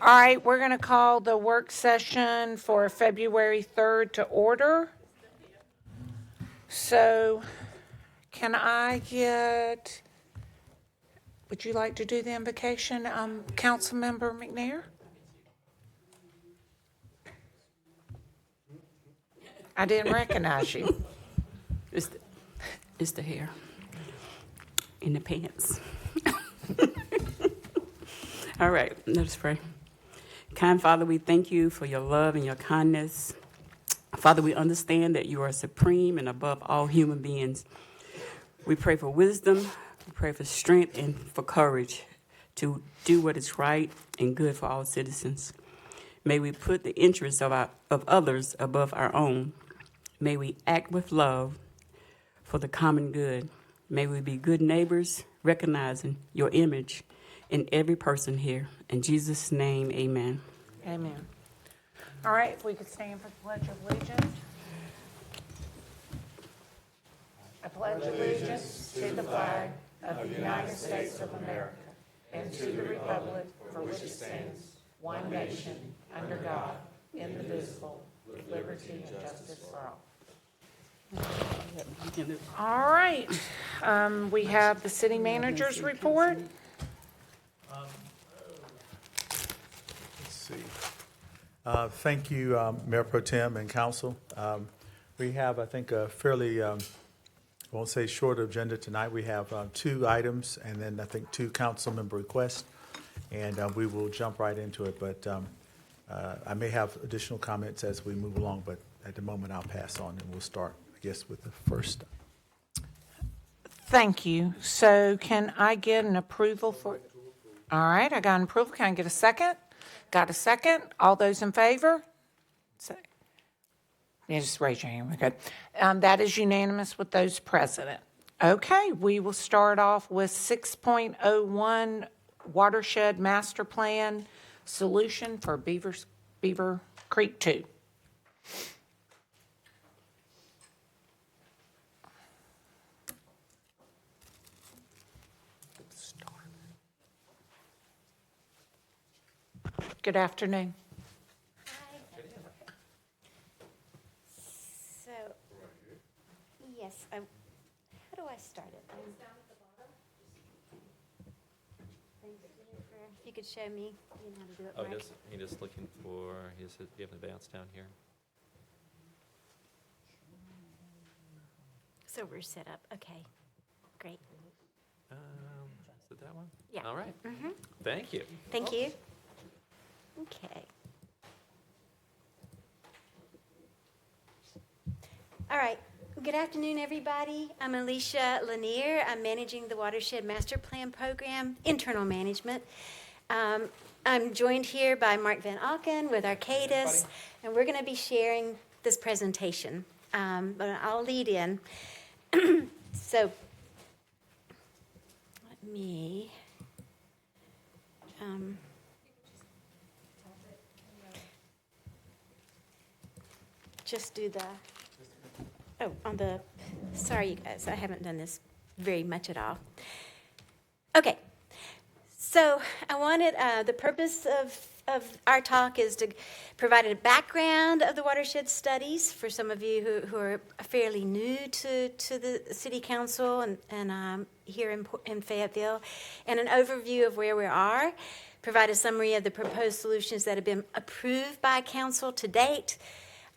All right, we're going to call the work session for February 3rd to order. So can I get, would you like to do the invocation, Councilmember McNair? I didn't recognize you. It's the hair in the pants. All right, let us pray. Kind Father, we thank you for your love and your kindness. Father, we understand that you are supreme and above all human beings. We pray for wisdom, we pray for strength and for courage to do what is right and good for all citizens. May we put the interests of others above our own. May we act with love for the common good. May we be good neighbors, recognizing your image in every person here. In Jesus' name, amen. Amen. All right, if we could stand for the Pledge of Allegiance. I pledge allegiance to the flag of the United States of America and to the republic for which it stands, one nation, under God, indivisible, with liberty and justice for all. All right, we have the city manager's report. Let's see. Thank you, Mayor Pro Tem and Council. We have, I think, a fairly, I won't say short agenda tonight. We have 2 items and then I think 2 council member requests. And we will jump right into it. But I may have additional comments as we move along, but at the moment I'll pass on and we'll start, I guess, with the first. Thank you. So can I get an approval for, all right, I got an approval. Can I get a second? Got a second? All those in favor? Yeah, just raise your hand. We're good. That is unanimous with those present. Okay, we will start off with 6.01 Watershed Master Plan Solution for Beaver Creek 2. Good afternoon. Hi. So, yes, how do I start it? If you could show me, you know how to do it, Oh, Mike. he just looking for, you have an advance down here? So we're set up, okay, great. Is it that one? Yeah. All right. Thank you. Thank you. Okay. All right. Good afternoon, everybody. I'm Alicia Lanier. I'm managing the Watershed Master Plan Program, internal management. I'm joined here by Mark Van Auken with Arcadis, and we're going to be sharing this presentation. But I'll lead in. So let me... just do the, sorry you guys, I haven't done this very much at all. Okay, so I wanted, the purpose of our talk is to provide a background of the watershed studies for some of you who are fairly new to the city council and here in Fayetteville, and an overview of where we are, provide a summary of the proposed solutions that have been approved by council to date.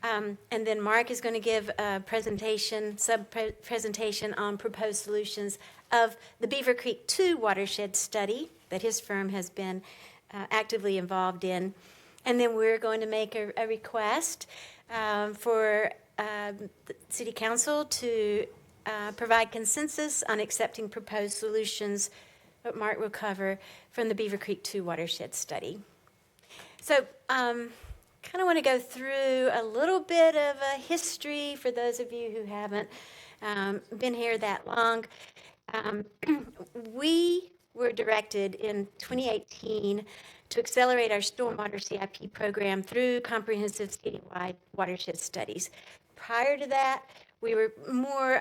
And then Mark is going to give a presentation, sub-presentation on proposed solutions of the Beaver Creek 2 watershed study that his firm has been actively involved in. And then we're going to make a request for the City Council to provide consensus on accepting proposed solutions, what Mark will cover, from the Beaver Creek 2 watershed study. So, kind of want to go through a little bit of a history for those of you who haven't been here that long. We were directed in 2018 to accelerate our stormwater CIP program through comprehensive citywide watershed studies. Prior to that, We were more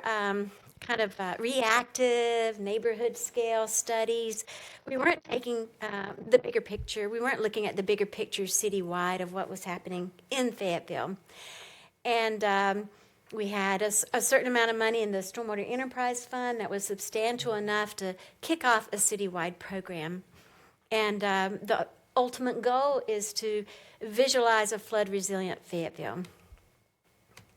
reactive, neighborhood scale studies. We weren't taking the bigger picture. We weren't looking at the bigger picture citywide of what was happening in Fayetteville. And we had a certain amount of money in the Stormwater Enterprise Fund that was substantial enough to kick off a citywide program. And the ultimate goal is to visualize a flood-resilient Fayetteville.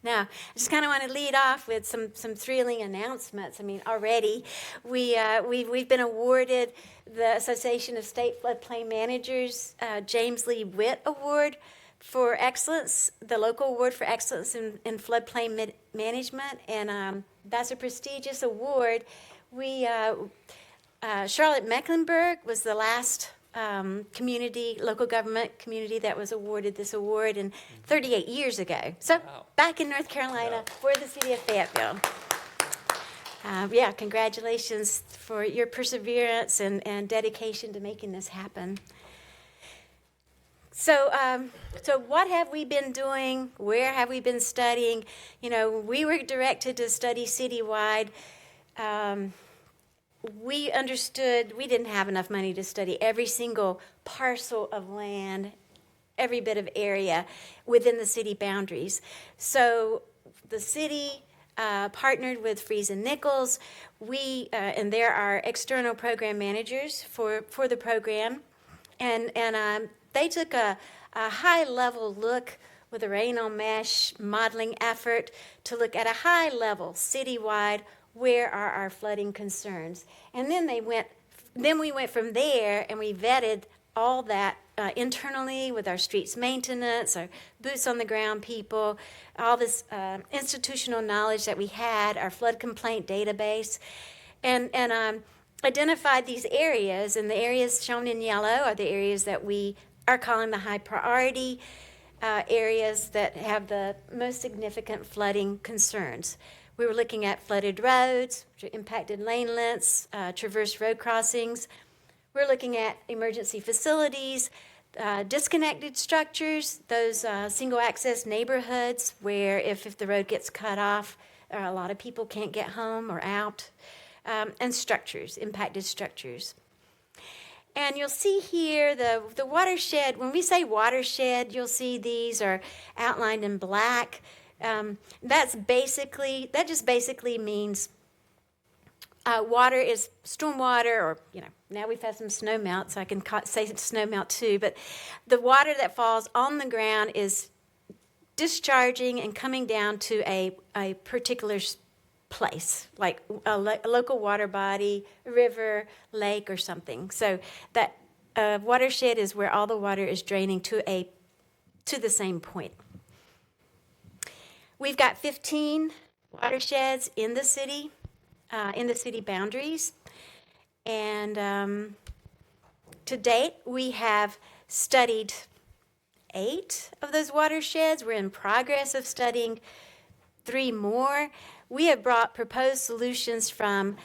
Now, I just kind of want to lead off with some thrilling announcements. I mean, already we've been awarded the Association of State Floodplain Managers James Lee Witt Award for Excellence, the local award for excellence in floodplain management, and that's a prestigious award. Charlotte Mecklenburg was the last local government community that was awarded this award, and 38 years ago. So Wow. back in North Carolina for the city of Fayetteville. Congratulations for your perseverance and dedication to making this happen. So what have we been doing? Where have we been studying? You know, we were directed to study citywide. We understood we didn't have enough money to study every single parcel of land, every bit of area within the city boundaries. So the city partnered with Fries and Nichols. And they're our external program managers for the program. And they took a high-level look with a rain-on-mesh modeling effort to look at a high level, citywide, where are our flooding concerns. And then we went from there and we vetted all that internally with our streets maintenance, our boots on the ground people, all this institutional knowledge that we had, our flood complaint database, and identified these areas. And the areas shown in yellow are the areas that we are calling the high priority areas that have the most significant flooding concerns. We were looking at flooded roads, impacted lane lengths, traverse road crossings. We're looking at emergency facilities, disconnected structures, those single-access neighborhoods where if the road gets cut off, a lot of people can't get home or out, and structures, impacted structures. And you'll see here the watershed. When we say watershed, you'll see these are outlined in black. That just basically means water is stormwater, or now we've had some snow melt, so I can say snow melt too. But the water that falls on the ground is discharging and coming down to a particular place, like a local water body, a river, lake, or something. So that watershed is where all the water is draining to the same point. We've got 15 watersheds in the city boundaries, and to date we have studied 8 of those watersheds. We're in progress of studying 3 more. We have brought proposed solutions from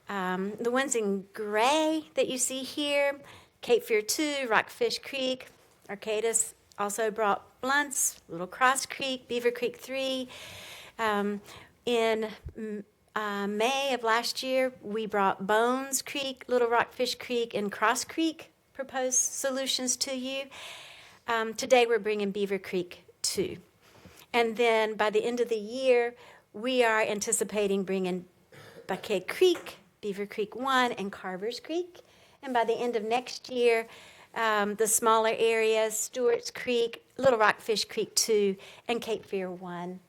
the ones in gray that you see here, Cape Fear 2, Rockfish Creek. Arcadis also brought Blunts, Little Cross Creek, Beaver Creek 3. In May of last year, we brought Bones Creek, Little Rockfish Creek, and Cross Creek proposed solutions to you. Today, we're bringing Beaver Creek 2. And then by the end of the year, we are anticipating bringing Buckhead Creek, Beaver Creek 1, and Carver's Creek. And by the end of next year, the smaller areas, Stewart's Creek, Little Rockfish Creek 2, and Cape Fear 1.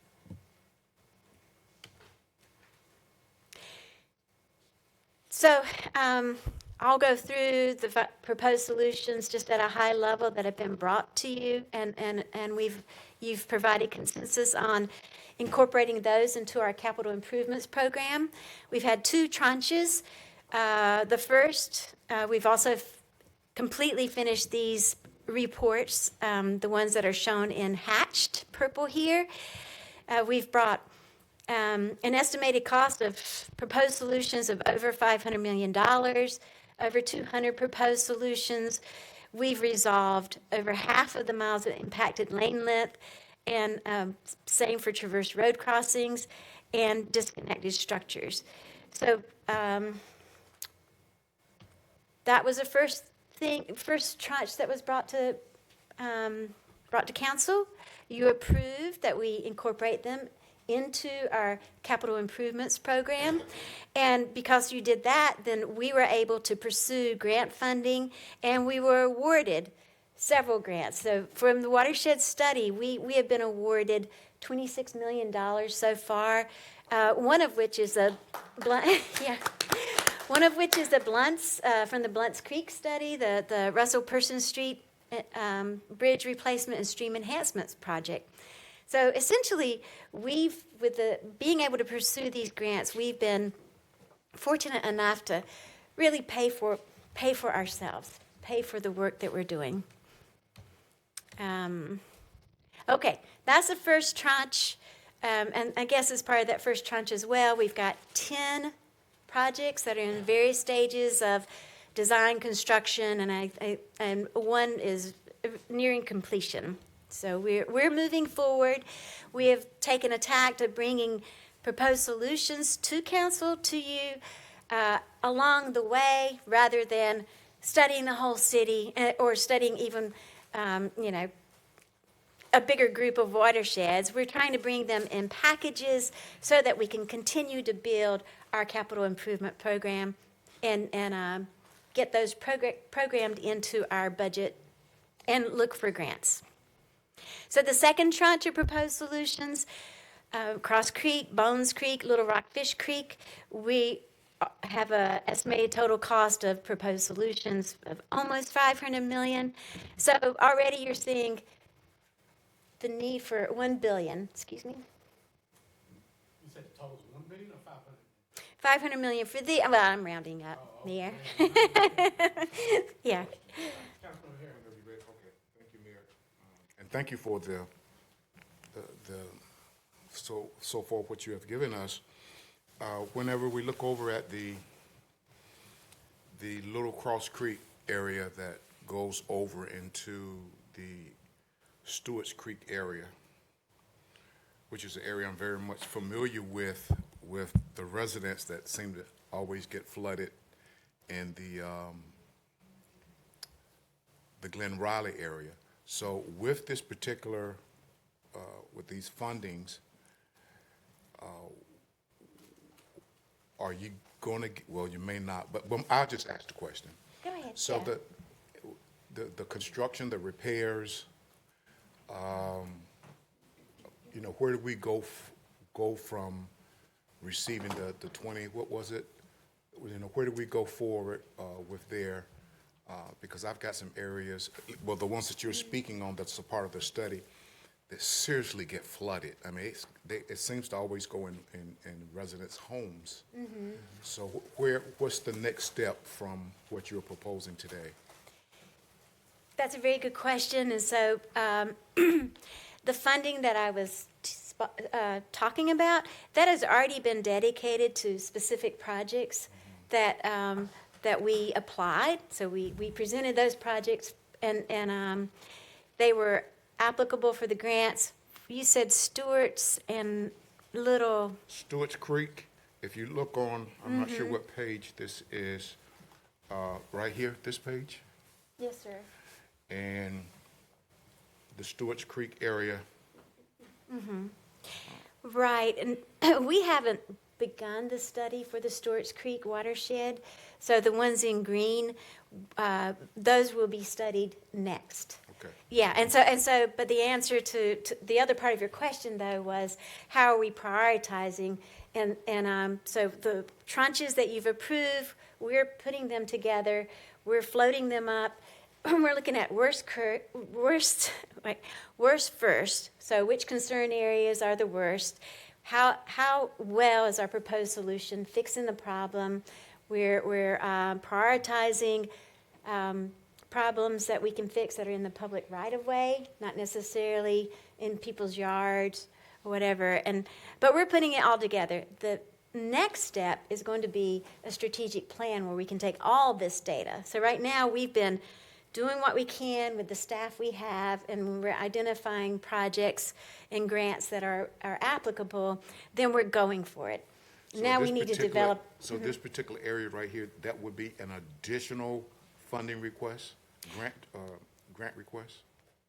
So I'll go through the proposed solutions just at a high level that have been brought to you, and you've provided consensus on incorporating those into our capital improvements program. We've had 2 tranches. The first, we've also completely finished these reports, the ones that are shown in hatched purple here. We've brought an estimated cost of proposed solutions of over $500 million, over 200 proposed solutions. We've resolved over half of the miles of impacted lane length, and same for traverse road crossings. and disconnected structures. So that was the first tranche that was brought to council. You approved that we incorporate them into our capital improvements program. And because you did that, then we were able to pursue grant funding, and we were awarded several grants. So from the watershed study, we have been awarded $26 million so far, one of which is a one of which is the Blunts, from the Blunts Creek study, the Russell Person Street bridge replacement and stream enhancements project. So essentially, being able to pursue these grants, we've been fortunate enough to really pay for ourselves, pay for the work that we're doing. Okay, that's the first tranche, and I guess as part of that first tranche as well, we've got 10 projects that are in various stages of design, construction, and one is nearing completion. So we're moving forward. We have taken a tack of bringing proposed solutions to council, to you, along the way, rather than studying the whole city or studying even, a bigger group of watersheds. We're trying to bring them in packages so that we can continue to build our capital improvement program and get those programmed into our budget and look for grants. So the second tranche of proposed solutions, Cross Creek, Bones Creek, Little Rock Fish Creek, we have an estimated total cost of proposed solutions of almost $500 million. So already you're seeing the need for $1 billion, excuse me. You said the total is $1 billion or 500? $500 million for well, I'm rounding up there. Yeah. Councilman Harris. Okay, thank you, Mayor. And thank you for the so far what you have given us. Whenever we look over at the Little Cross Creek area that goes over into the Stewart's Creek area, which is an area I'm very much familiar with the residents that seem to always get flooded in the Glen Riley area. So with this particular, with these fundings, are you going to, well, you may not, but I'll just ask the question. Go ahead. So yeah. the construction, the repairs, where do we go from receiving the 20, what was it? Where do we go forward with there? Because I've got some areas, well, the ones that you're speaking on that's a part of the study, that seriously get flooded. I mean, it seems to always go in residents' homes. Mm-hmm. So what's the next step from what you're proposing today? That's a very good question. And so the funding that I was talking about, that has already been dedicated to specific projects that we applied. So we presented those projects, and they were applicable for the grants. You said Stewart's and Stewart's Creek. If you look on, I'm not sure what page this is, right here, this page. Yes, sir. And the Stewart's Creek area. Right, and we haven't begun the study for the Stewart's Creek watershed. So the ones in green, those will be studied next. Okay. Yeah, and so, but the answer to the other part of your question, though, was how are we prioritizing? And so the tranches that you've approved, we're putting them together, we're floating them up. We're looking at worst first. So which concern areas are the worst? How well is our proposed solution fixing the problem? We're prioritizing problems that we can fix that are in the public right-of-way, not necessarily in people's yards or whatever. But we're putting it all together. The next step is going to be a strategic plan where we can take all this data. So right now we've been doing what we can with the staff we have, and when we're identifying projects and grants that are applicable, then we're going for it. So Now we this need to particular- develop. So this particular area right here, that would be an additional funding request, grant request?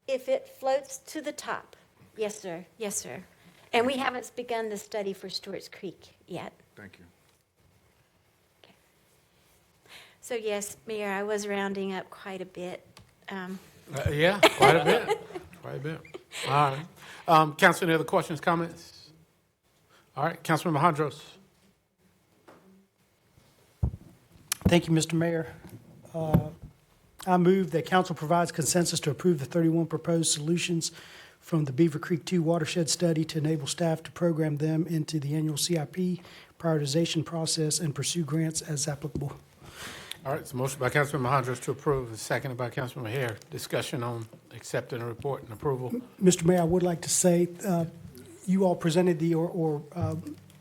If it floats to the top, yes, sir, yes, sir. And we haven't begun the study for Stewart's Creek yet. Thank you. So yes, Mayor, I was rounding up quite a bit. Yeah, quite a bit, quite a bit. All right. Council, any other questions, comments? All right, Councilman Hondros. Thank you, Mr. Mayor. I move that council provides consensus to approve the 31 proposed solutions from the Beaver Creek 2 watershed study to enable staff to program them into the annual CIP prioritization process and pursue grants as applicable. All right, it's a motion by Councilman Hondros to approve, and seconded by Councilman Hare. Discussion on accepting the report and approval. Mr. Mayor, I would like to say, you all presented or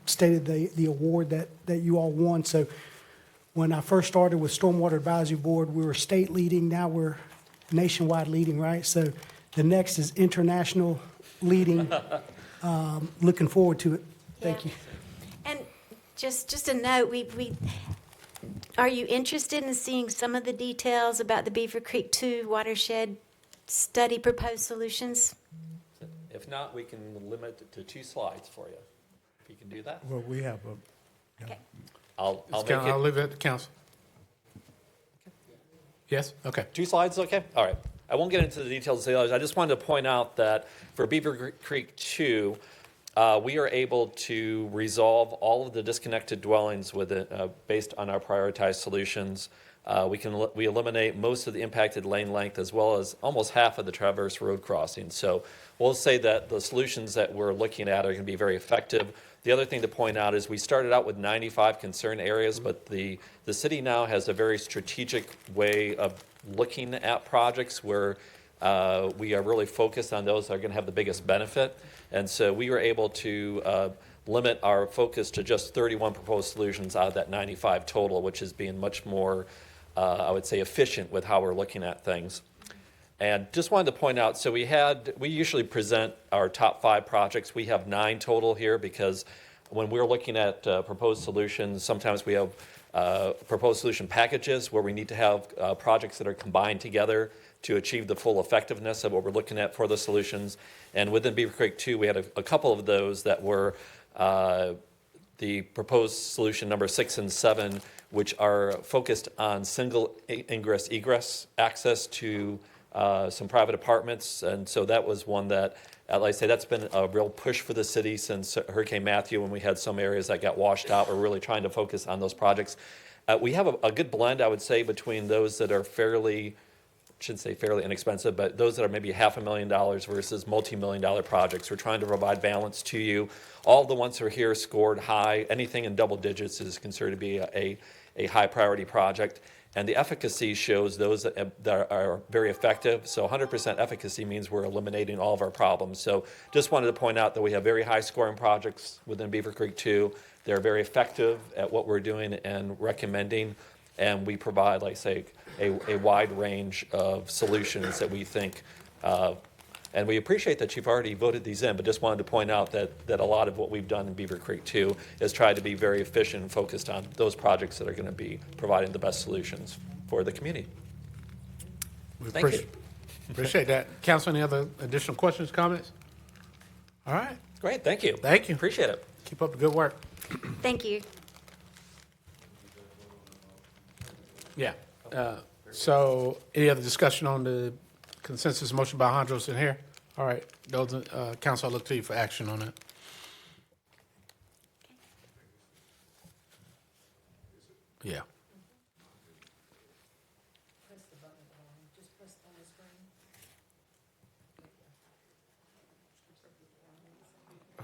stated the award that you all won. So when I first started with Stormwater Advisory Board, we were state leading. Now we're nationwide leading, right? So the next is international leading. Looking forward to it. Thank you. And just a note, are you interested in seeing some of the details about the Beaver Creek 2 watershed study proposed solutions? If not, we can limit it to 2 slides for you. If you can do that. Well, we have Okay. I'll make I'll it, leave it at the council. Yes, okay. 2 slides, okay? All right. I won't get into the details of the others. I just wanted to point out that for Beaver Creek 2, we are able to resolve all of the disconnected dwellings with it, based on our prioritized solutions. We eliminate most of the impacted lane length as well as almost half of the traverse road crossings. So we'll say that the solutions that we're looking at are going to be very effective. The other thing to point out is we started out with 95 concern areas, but the city now has a very strategic way of looking at projects where we are really focused on those that are going to have the biggest benefit. And so we were able to limit our focus to just 31 proposed solutions out of that 95 total, which is being much more, I would say, efficient with how we're looking at things. And just wanted to point out, so we usually present our top 5 projects. We have 9 total here because when we're looking at proposed solutions, sometimes we have proposed solution packages where we need to have projects that are combined together to achieve the full effectiveness of what we're looking at for the solutions. And within Beaver Creek 2, we had a couple of those that were the proposed solution number 6 and 7, which are focused on single ingress egress access to some private apartments. And so that was one that, like I say, that's been a real push for the city since Hurricane Matthew, when we had some areas that got washed out. We're really trying to focus on those projects. We have a good blend, I would say, between those that are shouldn't say fairly inexpensive, but those that are maybe $500,000 versus multi-million-dollar projects. We're trying to provide balance to you. All the ones who are here scored high. Anything in double digits is considered to be a high priority project. And the efficacy shows those that are very effective. So 100% efficacy means we're eliminating all of our problems. So just wanted to point out that we have very high scoring projects within Beaver Creek 2. They're very effective at what we're doing and recommending. And we provide, like I say, a wide range of solutions that we think, and we appreciate that you've already voted these in, but just wanted to point out that a lot of what we've done in Beaver Creek 2 is try to be very efficient and focused on those projects that are going to be providing the best solutions for the community. Thank you. Appreciate that. Council, any other additional questions, comments? All right. Great, thank you. Thank you. Appreciate it. Keep up the good work. Thank you. Yeah. So any other discussion on the consensus motion by Hondros in here? All right. Those, council, I'll look to you for action on that. Yeah.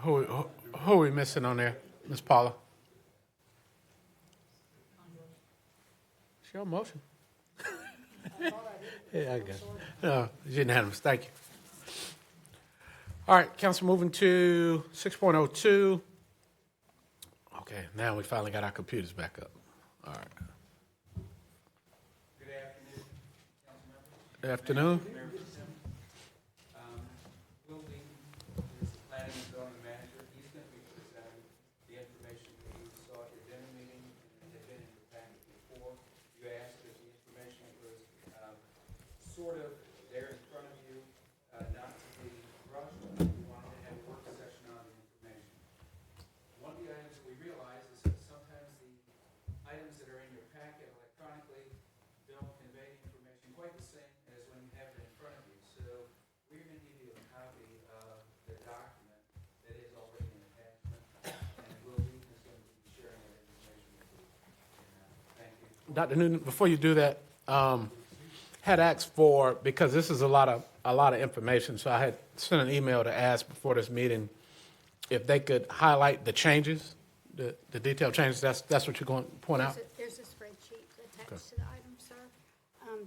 Who are we missing on there, Ms. Paula? It's your motion. Yeah, I got it. No, it's unanimous. Thank you. All right, council, moving to 6.02. Okay, now we finally got our computers back up. All right. Good afternoon, council members. Afternoon. Will be, is the planning and zoning manager, he's going to be presenting the information that you saw at your dinner meeting and had been in your packet before. You asked if the information was sort of there in front of you, not to be rushed. You wanted to have a work session on the information. One of the items that we realize is that sometimes the items that are in your packet electronically don't convey information quite the same as when you have it in front of you. So we're going to give you a copy of the document that is already an attachment, and Will Wheaton is going to be sharing that information with you. Thank you. Dr. Newton, before you do that, had asked for, because this is a lot of information, so I had sent an email to ask before this meeting if they could highlight the changes, the detailed changes. That's what you're going to point out? There's a spreadsheet attached to the item, sir.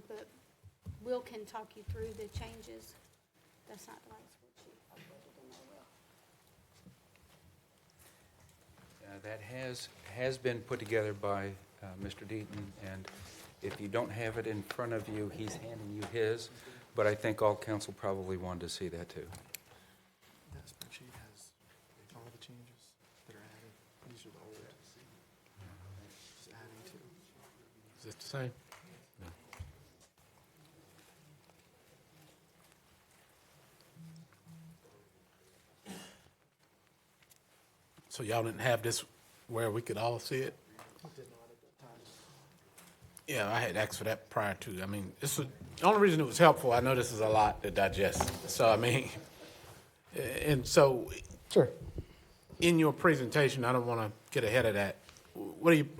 But Will can talk you through the changes. That's not the right spreadsheet. I'll put it in there, Will. That has been put together by Mr. Deaton, and if you don't have it in front of you, he's handing you his, but I think all council probably wanted to see that too. That spreadsheet has all the changes that are added. These are the old. Just adding to. Is it the same? So y'all didn't have this where we could all see it? Yeah, I had asked for that prior to. I mean, the only reason it was helpful, I know this is a lot to digest. So, I mean, and so Sure. in your presentation, I don't want to get ahead of that.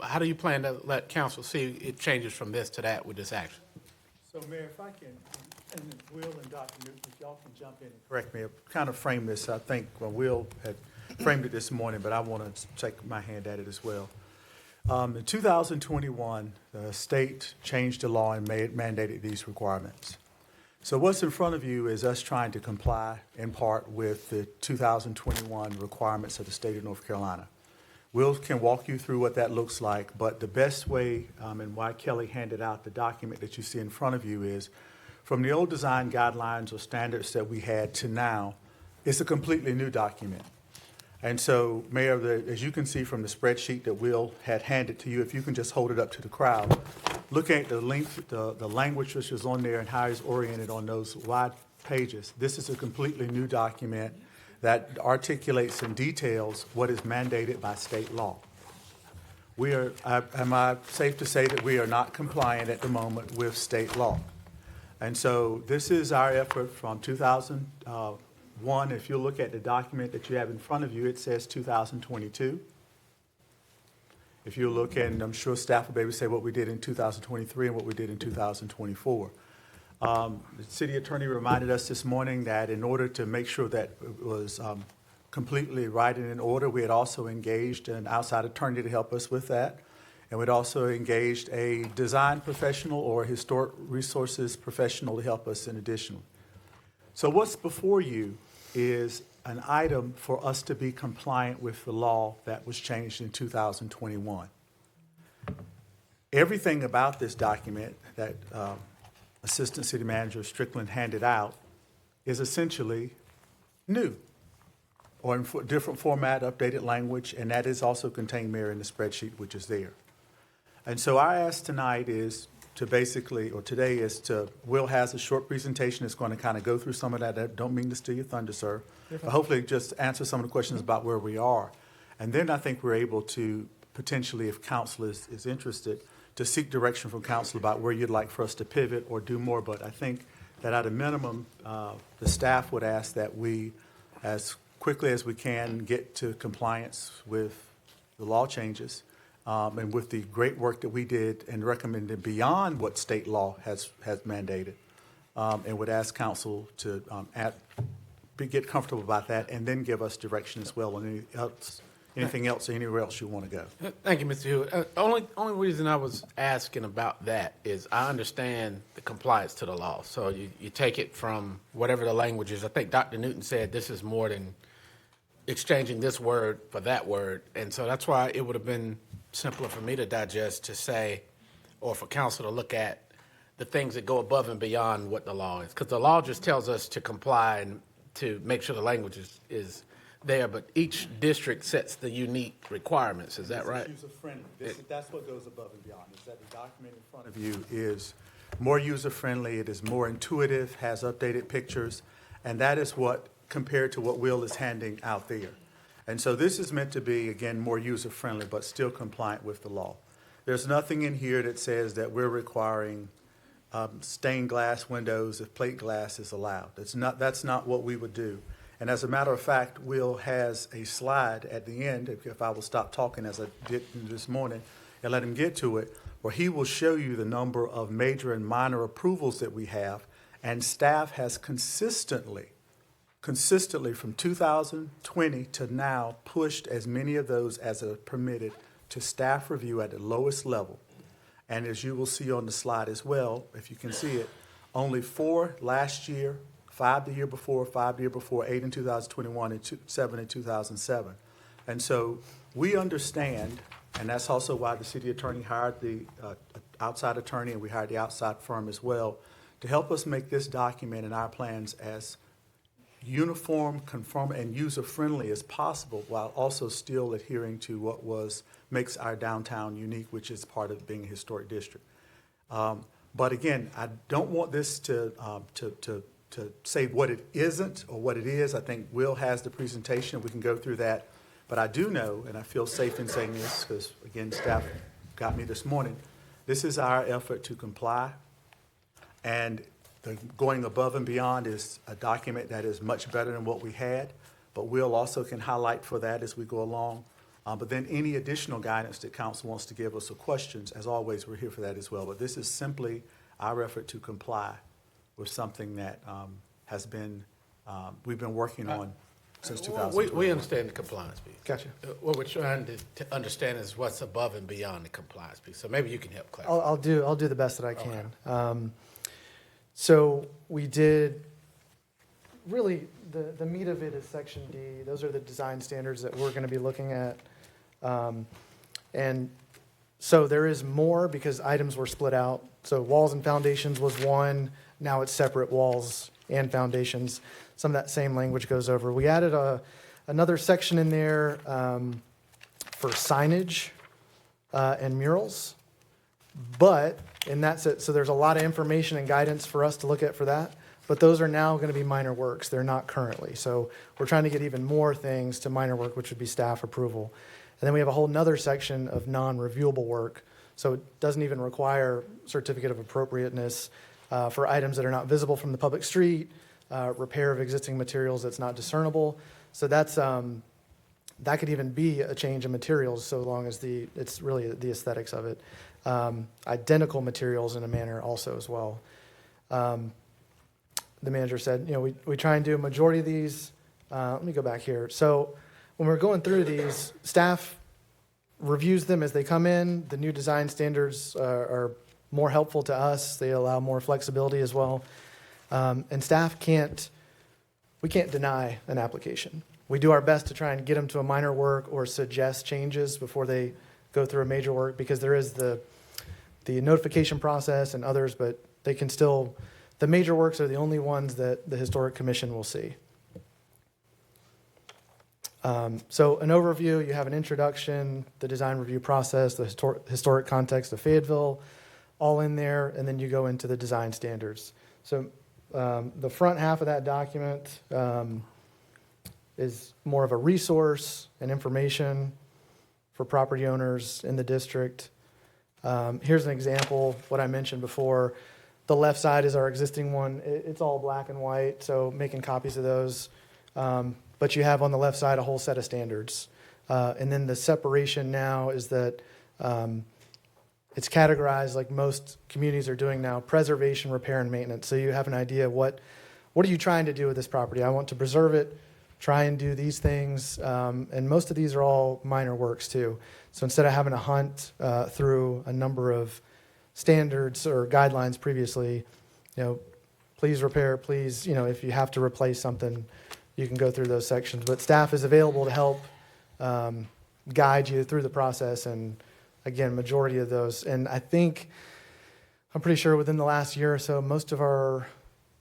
How do you plan to let council see it changes from this to that with this action? So, Mayor, if I can, and Will and Dr. Newton, if y'all can jump in and correct me, kind of frame this, I think, well, Will had framed it this morning, but I want to take my hand at it as well. In 2021, the state changed the law and mandated these requirements. So what's in front of you is us trying to comply in part with the 2021 requirements of the state of North Carolina. Will can walk you through what that looks like, but the best way and why Kelly handed out the document that you see in front of you is from the old design guidelines or standards that we had to now, it's a completely new document. And so, Mayor, as you can see from the spreadsheet that Will had handed to you, if you can just hold it up to the crowd, looking at the language which is on there and how it's oriented on those wide pages, this is a completely new document that articulates and details what is mandated by state law. Am I safe to say that we are not compliant at the moment with state law? And so this is our effort from 2001. If you look at the document that you have in front of you, it says 2022. If you look, and I'm sure staff will be able to say what we did in 2023 and what we did in 2024. The city attorney reminded us this morning that in order to make sure that it was completely right and in order, we had also engaged an outside attorney to help us with that. And we'd also engaged a design professional or a historic resources professional to help us in addition. So what's before you is an item for us to be compliant with the law that was changed in 2021. Everything about this document that Assistant City Manager Strickland handed out is essentially new or in different format, updated language, and that is also contained, Mayor, in the spreadsheet which is there. And so our ask tonight is to basically, or today is to, Will has a short presentation that's going to kind of go through some of that. I don't mean to steal your thunder, sir, but hopefully just answer some of the questions about where we are. And then I think we're able to potentially, if council is interested, to seek direction from council about where you'd like for us to pivot or do more. But I think that at a minimum, the staff would ask that we, as quickly as we can, get to compliance with the law changes. And with the great work that we did and recommended beyond what state law has mandated, and would ask council to get comfortable about that and then give us direction as well on anything else or anywhere else you want to go. Thank you, Mr. Hewitt. Only reason I was asking about that is I understand the compliance to the law. So you take it from whatever the language is. I think Dr. Newton said this is more than exchanging this word for that word. And so that's why it would have been simpler for me to digest to say, or for council to look at the things that go above and beyond what the law is. Because the law just tells us to comply and to make sure the language is there, but each district sets the unique requirements. Is that right? User-friendly. That's what goes above and beyond, is that the document in front of you is more user-friendly, it is more intuitive, has updated pictures, and that is what, compared to what Will is handing out there. And so this is meant to be, again, more user-friendly, but still compliant with the law. There's nothing in here that says that we're requiring stained glass windows if plate glass is allowed. That's not what we would do. And as a matter of fact, Will has a slide at the end, if I will stop talking as I did this morning and let him get to it, where he will show you the number of major and minor approvals that we have. And staff has consistently from 2020 to now pushed as many of those as are permitted to staff review at the lowest level. And as you will see on the slide as well, if you can see it, only 4 last year, 5 the year before, 5 the year before, 8 in 2021, and 7 in 2007. And so we understand, and that's also why the city attorney hired the outside attorney, and we hired the outside firm as well, to help us make this document and our plans as uniform, conform, and user-friendly as possible, while also still adhering to what makes our downtown unique, which is part of being a historic district. But again, I don't want this to say what it isn't or what it is. I think Will has the presentation. We can go through that. But I do know, and I feel safe in saying this because, again, staff got me this morning, this is our effort to comply. And the going above and beyond is a document that is much better than what we had. But Will also can highlight for that as we go along. But then any additional guidance that council wants to give us or questions, as always, we're here for that as well. But this is simply our effort to comply with something that has been, we've been working on since 2000. We understand the compliance piece. Gotcha. What we're trying to understand is what's above and beyond the compliance piece. So maybe you can help clarify. I'll do the best that I can. So we did, really, the meat of it is Section D. Those are the design standards that we're going to be looking at. And so there is more because items were split out. So walls and foundations was one. Now it's separate walls and foundations. Some of that same language goes over. We added another section in there for signage and murals. But in that set, so there's a lot of information and guidance for us to look at for that. But those are now going to be minor works. They're not currently. So we're trying to get even more things to minor work, which would be staff approval. And then we have a whole nother section of non-reviewable work. So it doesn't even require certificate of appropriateness for items that are not visible from the public street, repair of existing materials that's not discernible. So that's that could even be a change in materials so long as it's really the aesthetics of it. Identical materials in a manner also as well. The manager said, we try and do a majority of these. Let me go back here. So when we're going through these, staff reviews them as they come in. The new design standards are more helpful to us. They allow more flexibility as well. And staff we can't deny an application. We do our best to try and get them to a minor work or suggest changes before they go through a major work, because there is the notification process and others, but they can still, the major works are the only ones that the Historic Commission will see. So an overview, you have an introduction, the design review process, the historic context of Fayetteville, all in there, and then you go into the design standards. So the front half of that document is more of a resource and information for property owners in the district. Here's an example, what I mentioned before. The left side is our existing one. It's all black and white, so making copies of those. But you have on the left side a whole set of standards. And then the separation now is that it's categorized like most communities are doing now, preservation, repair, and maintenance. So you have an idea of what are you trying to do with this property? I want to preserve it, try and do these things. And most of these are all minor works too. So instead of having to hunt through a number of standards or guidelines previously, please repair, please, if you have to replace something, you can go through those sections. But staff is available to help guide you through the process. And again, majority of those. And I I'm pretty sure within the last year or so, most of our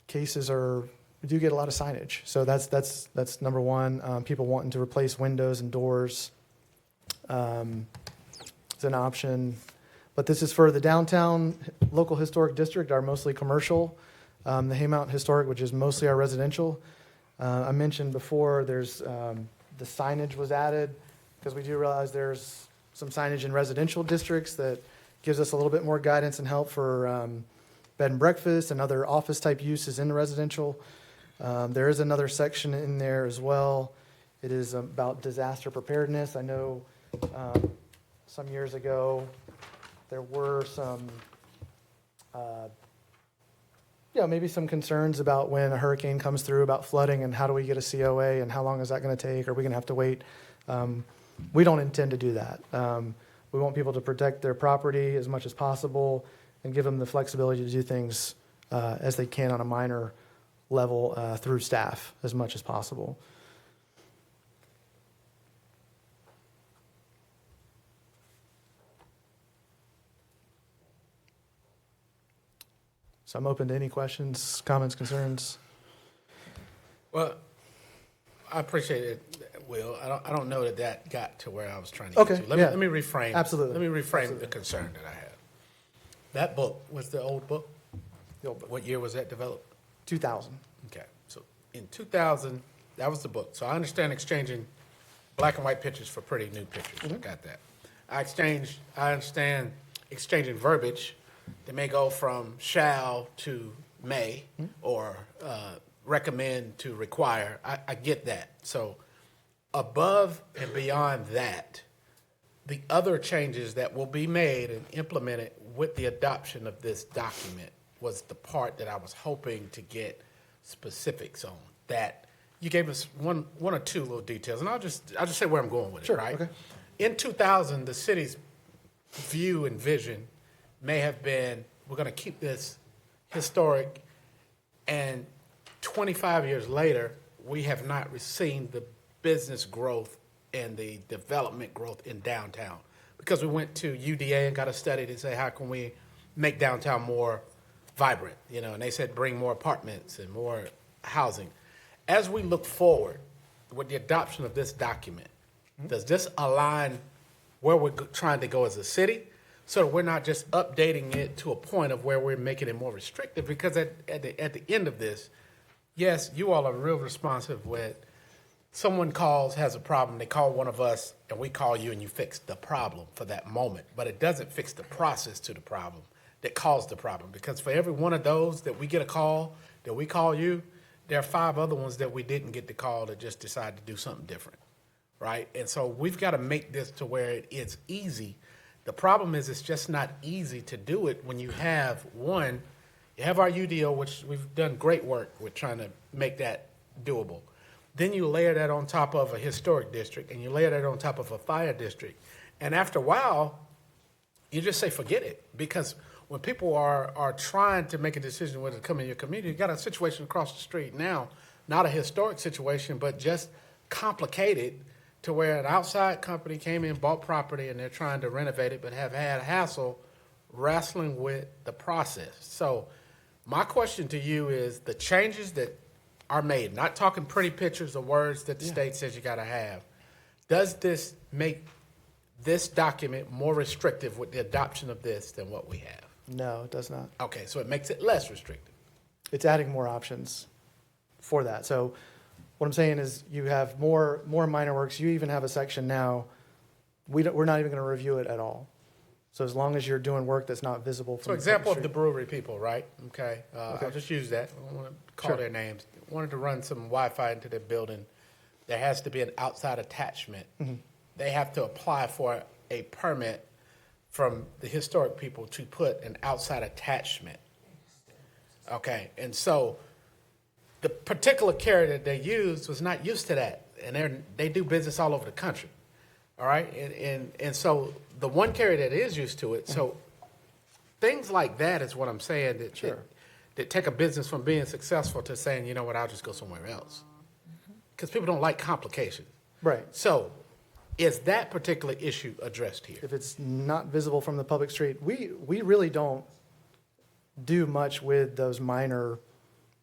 cases we do get a lot of signage. So that's number one. People wanting to replace windows and doors is an option. But this is for the downtown local historic district, our mostly commercial. The Haymount Historic, which is mostly our residential. I mentioned before there's the signage was added because we do realize there's some signage in residential districts that gives us a little bit more guidance and help for bed and breakfast and other office type uses in the residential. There is another section in there as well. It is about disaster preparedness. I know some years ago there were some, maybe some concerns about when a hurricane comes through about flooding and how do we get a COA and how long is that going to take? Are we going to have to wait? We don't intend to do that. We want people to protect their property as much as possible and give them the flexibility to do things as they can on a minor level through staff as much as possible. So I'm open to any questions, comments, concerns. Well, I appreciate it, Will. I don't know that got to where I was trying to get to. Let me reframe. Absolutely. Let me reframe the concern that I have. That book was the old book? The old book. What year was that developed? 2000. Okay. So in 2000, that was the book. So I understand exchanging black and white pictures for pretty new pictures. I got that. I understand exchanging verbiage that may go from shall to may or recommend to require. I get that. So above and beyond that, the other changes that will be made and implemented with the adoption of this document was the part that I was hoping to get specifics on. That you gave us one or two little details, and I'll just say where I'm going with it. Sure, Right? okay. In 2000, the city's view and vision may have been, we're going to keep this historic, and 25 years later, we have not seen the business growth and the development growth in downtown. Because we went to UDA and got a study to say, how can we make downtown more vibrant? And they said bring more apartments and more housing. As we look forward with the adoption of this document, does this align where we're trying to go as a city? So that we're not just updating it to a point of where we're making it more restrictive, because at the end of this, yes, you all are real responsive with someone calls, has a problem, they call one of us, and we call you and you fix the problem for that moment. But it doesn't fix the process to the problem that caused the problem. Because for every one of those that we get a call, that we call you, there are 5 other ones that we didn't get the call that just decided to do something different, right? And so we've got to make this to where it's easy. The problem is it's just not easy to do it when you have, one, you have our UDO, which we've done great work with trying to make that doable. Then you layer that on top of a historic district, and you layer that on top of a fire district. And after a while, you just say, forget it. Because when people are trying to make a decision whether to come in your community, you got a situation across the street now, not a historic situation, but just complicated to where an outside company came in, bought property, and they're trying to renovate it, but have had hassle wrestling with the process. So my question to you is the changes that are made, not talking pretty pictures or words that the state says you got to have, does this make this document more restrictive with the adoption of this than what we have? No, it does not. Okay, so it makes it less restrictive. It's adding more options for that. So what I'm saying is you have more minor works. You even have a section now, we're not even going to review it at all. So as long as you're doing work that's not visible from So the example of street. the brewery people, right? Okay, I'll just use that. I don't want to call Sure. their names. Wanted to run some Wi-Fi into their building. There has to be an outside attachment. They have to apply for a permit from the historic people to put an outside attachment. Okay, and so the particular carrier that they used was not used to that, and they do business all over the country. All right, and so the one carrier that is used to it, so things like that is what I'm saying that take a business from being successful to saying, you know what, I'll just go somewhere else, because people don't like complications. Right. So, is that particular issue addressed here? If it's not visible from the public street, we really don't do much with those minor,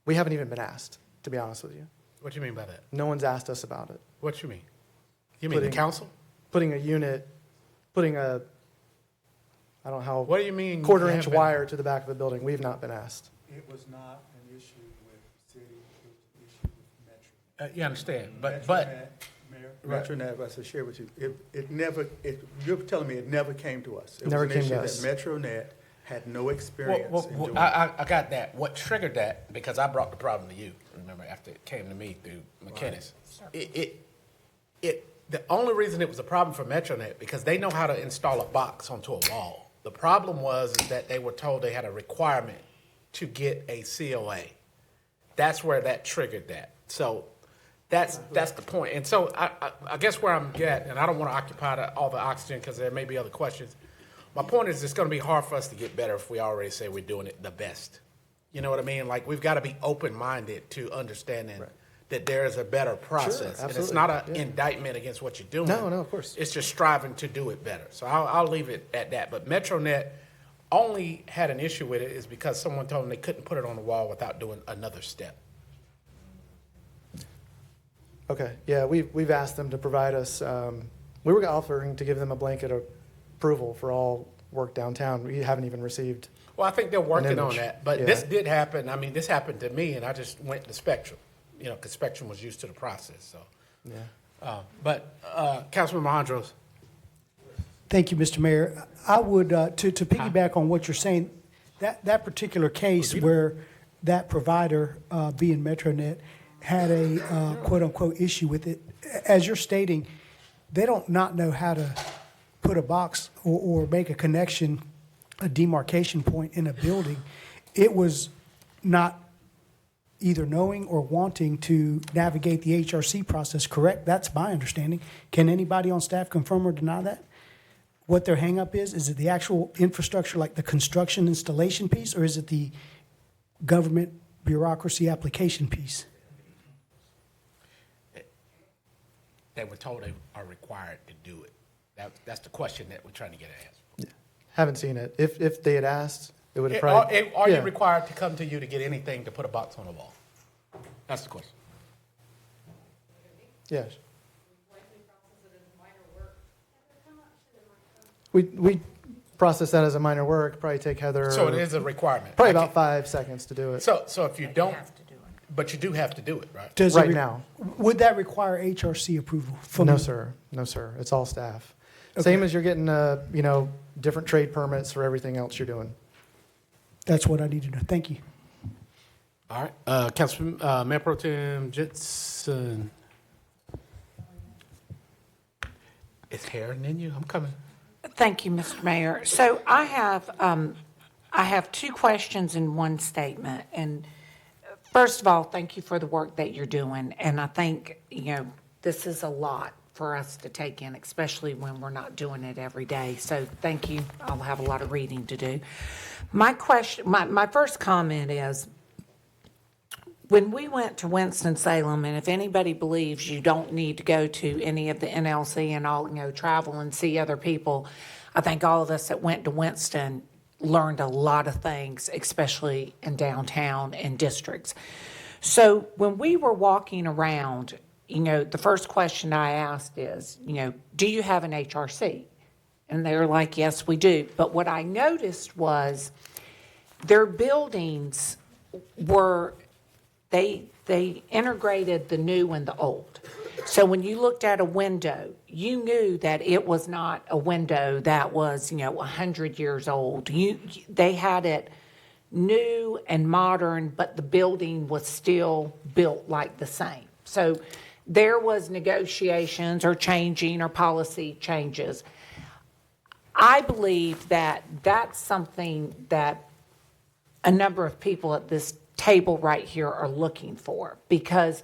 we haven't even been asked, to be honest with you. What do you mean by that? No one's asked us about it. What you mean? You mean the Putting- council? Putting a unit, putting a, I don't know how. What do you mean? Quarter-inch haven't been- wire to the back of the building. We've not been asked. It was not an issue with city, it was an issue with Metro. You understand, but, Mayor, Right. MetroNet, as I shared with you, it never, you're telling me it never came to us. Never came to It us. was an issue that MetroNet had no well, experience in doing. I got that. What triggered that, because I brought the problem to you, remember, after it came to me through McKinnis. The only reason it was a problem for MetroNet, because they know how to install a box onto a wall. The problem was is that they were told they had a requirement to get a COA. That's where that triggered that. So that's the point. And so I guess where I'm getting, and I don't want to occupy all the oxygen because there may be other questions. My point is it's going to be hard for us to get better if we already say we're doing it the best. You know what I mean? Like, we've got to be open-minded to understanding that there is a better process. And it's absolutely, not an yeah. indictment against what you're doing. No, of course. It's just striving to do it better. So I'll leave it at that. But MetroNet only had an issue with it is because someone told them they couldn't put it on the wall without doing another step. Okay, yeah, we've asked them to provide us, we were offering to give them a blanket approval for all work downtown. We haven't even received. Well, I think they're working on image, that. But yeah. this did happen. I mean, this happened to me, and I just went to Spectrum, because Spectrum was used to the process. So, Yeah. Councilman Alejandros. Thank you, Mr. Mayor. I would, to piggyback on what you're saying, that particular case where that provider, being MetroNet, had a quote-unquote issue with it, as you're stating, they don't not know how to put a box or make a connection, a demarcation point in a building. It was not either knowing or wanting to navigate the HRC process, correct? That's my understanding. Can anybody on staff confirm or deny that? What their hangup is? Is it the actual infrastructure, like the construction installation piece, or is it the government bureaucracy application piece? They were told they are required to do it. That's the question that we're trying to get an answer. Haven't seen it. If they had asked, it would have probably. Are yeah. you required to come to you to get anything to put a box on the wall? That's the question. Yes. We process that as a minor work, probably take Heather. So it is a requirement. Probably about 5 seconds to do it. So if you don't, but you do have to do it, right? Does it Right now. Would that require HRC approval? from No, the- sir. No, sir. It's all staff. Same as you're getting, different trade permits for everything else you're doing. That's what I need to know. Thank you. All right. Councilman, Mayor Pro Tem Jetson. It's Harron in you? I'm coming. Thank you, Mr. Mayor. So I have two questions and one statement. And first of all, thank you for the work that you're doing. And I think, this is a lot for us to take in, especially when we're not doing it every day. So thank you. I'll have a lot of reading to do. My first comment is, when we went to Winston-Salem, and if anybody believes you don't need to go to any of the NLC and all, travel and see other people, I think all of us that went to Winston learned a lot of things, especially in downtown and districts. So when we were walking around, the first question I asked is, do you have an HRC? And they were like, yes, we do. But what I noticed was their buildings were, they integrated the new and the old. So when you looked at a window, you knew that it was not a window that was, 100 years old. They had it new and modern, but the building was still built like the same. So there was negotiations or changing or policy changes. I believe that that's something that a number of people at this table right here are looking for. Because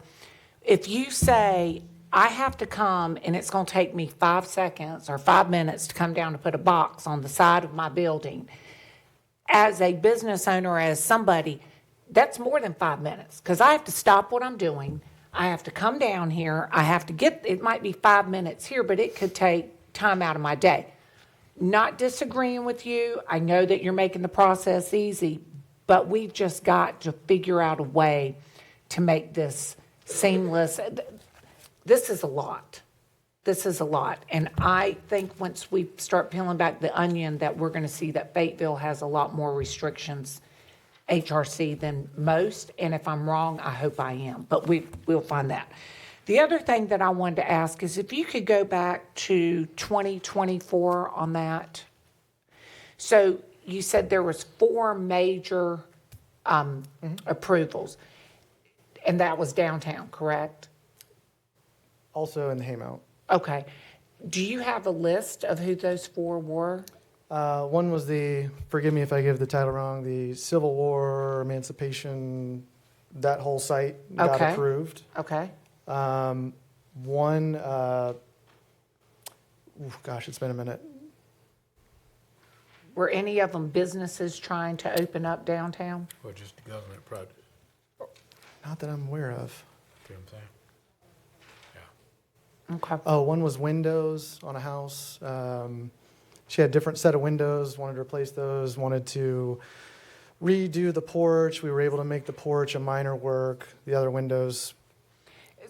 if you say, I have to come and it's going to take me 5 seconds or 5 minutes to come down to put a box on the side of my building, as a business owner, as somebody, that's more than 5 minutes. Because I have to stop what I'm doing. I have to come down here. I have to it might be 5 minutes here, but it could take time out of my day. Not disagreeing with you. I know that you're making the process easy, but we've just got to figure out a way to make this seamless. This is a lot. This is a lot. And I think once we start peeling back the onion, that we're going to see that Fayetteville has a lot more restrictions, HRC, than most. And if I'm wrong, I hope I am. But we'll find that. The other thing that I wanted to ask is if you could go back to 2024 on that. So you said there was 4 major approvals, and that was downtown, correct? Also in the Haymount. Okay. Do you have a list of who those 4 were? One was forgive me if I give the title wrong, the Civil War, Emancipation, that whole site got Okay. approved. Okay. One, gosh, it's been a minute. Were any of them businesses trying to open up downtown? Or just a government project? Not that I'm aware of. See what I'm saying? Okay. Oh, one was windows on a house. She had a different set of windows, wanted to replace those, wanted to redo the porch. We were able to make the porch a minor work. The other windows,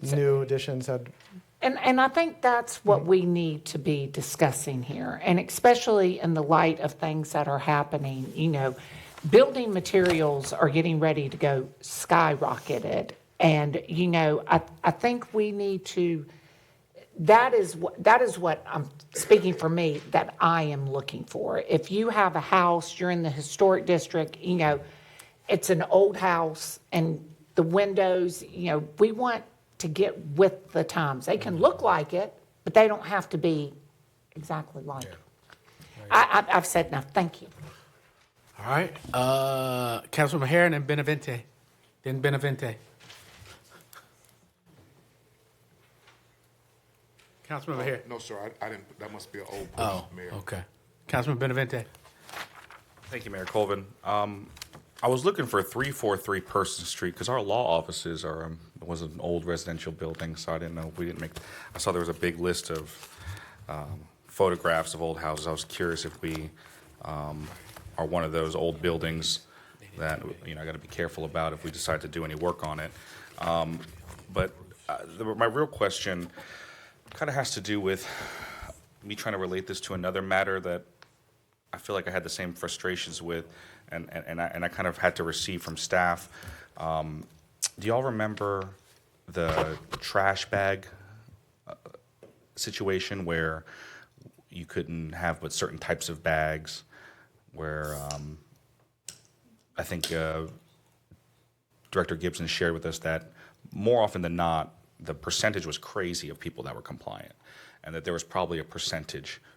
new additions had. And I think that's what we need to be discussing here, and especially in the light of things that are happening. You know, building materials are getting ready to go skyrocketed, and you know, I think we need to. That is what I'm speaking for me, that I am looking for. If you have a house, you're in the historic district, you know, it's an old house and the windows, you know, we want to get with the times. They can look like it, but they don't have to be exactly like it. I've said enough. Thank you. All right. Councilman Hare and then Benavente. Then Benavente. Councilman Hare. No, sir, I didn't, that must be an old Oh, person, Mayor. okay. Councilman Benavente. Thank you, Mayor Colvin. I was looking for 343 Person Street because our law offices was an old residential building, so I didn't know if we didn't make. I saw there was a big list of photographs of old houses. I was curious if we are one of those old buildings that I got to be careful about if we decide to do any work on it. But my real question kind of has to do with me trying to relate this to another matter that I feel like I had the same frustrations with, and I kind of had to receive from staff. Do y'all remember the trash bag situation where you couldn't have but certain types of bags, where I think Director Gibson shared with us that more often than not, the percentage was crazy of people that were compliant, and that there was probably a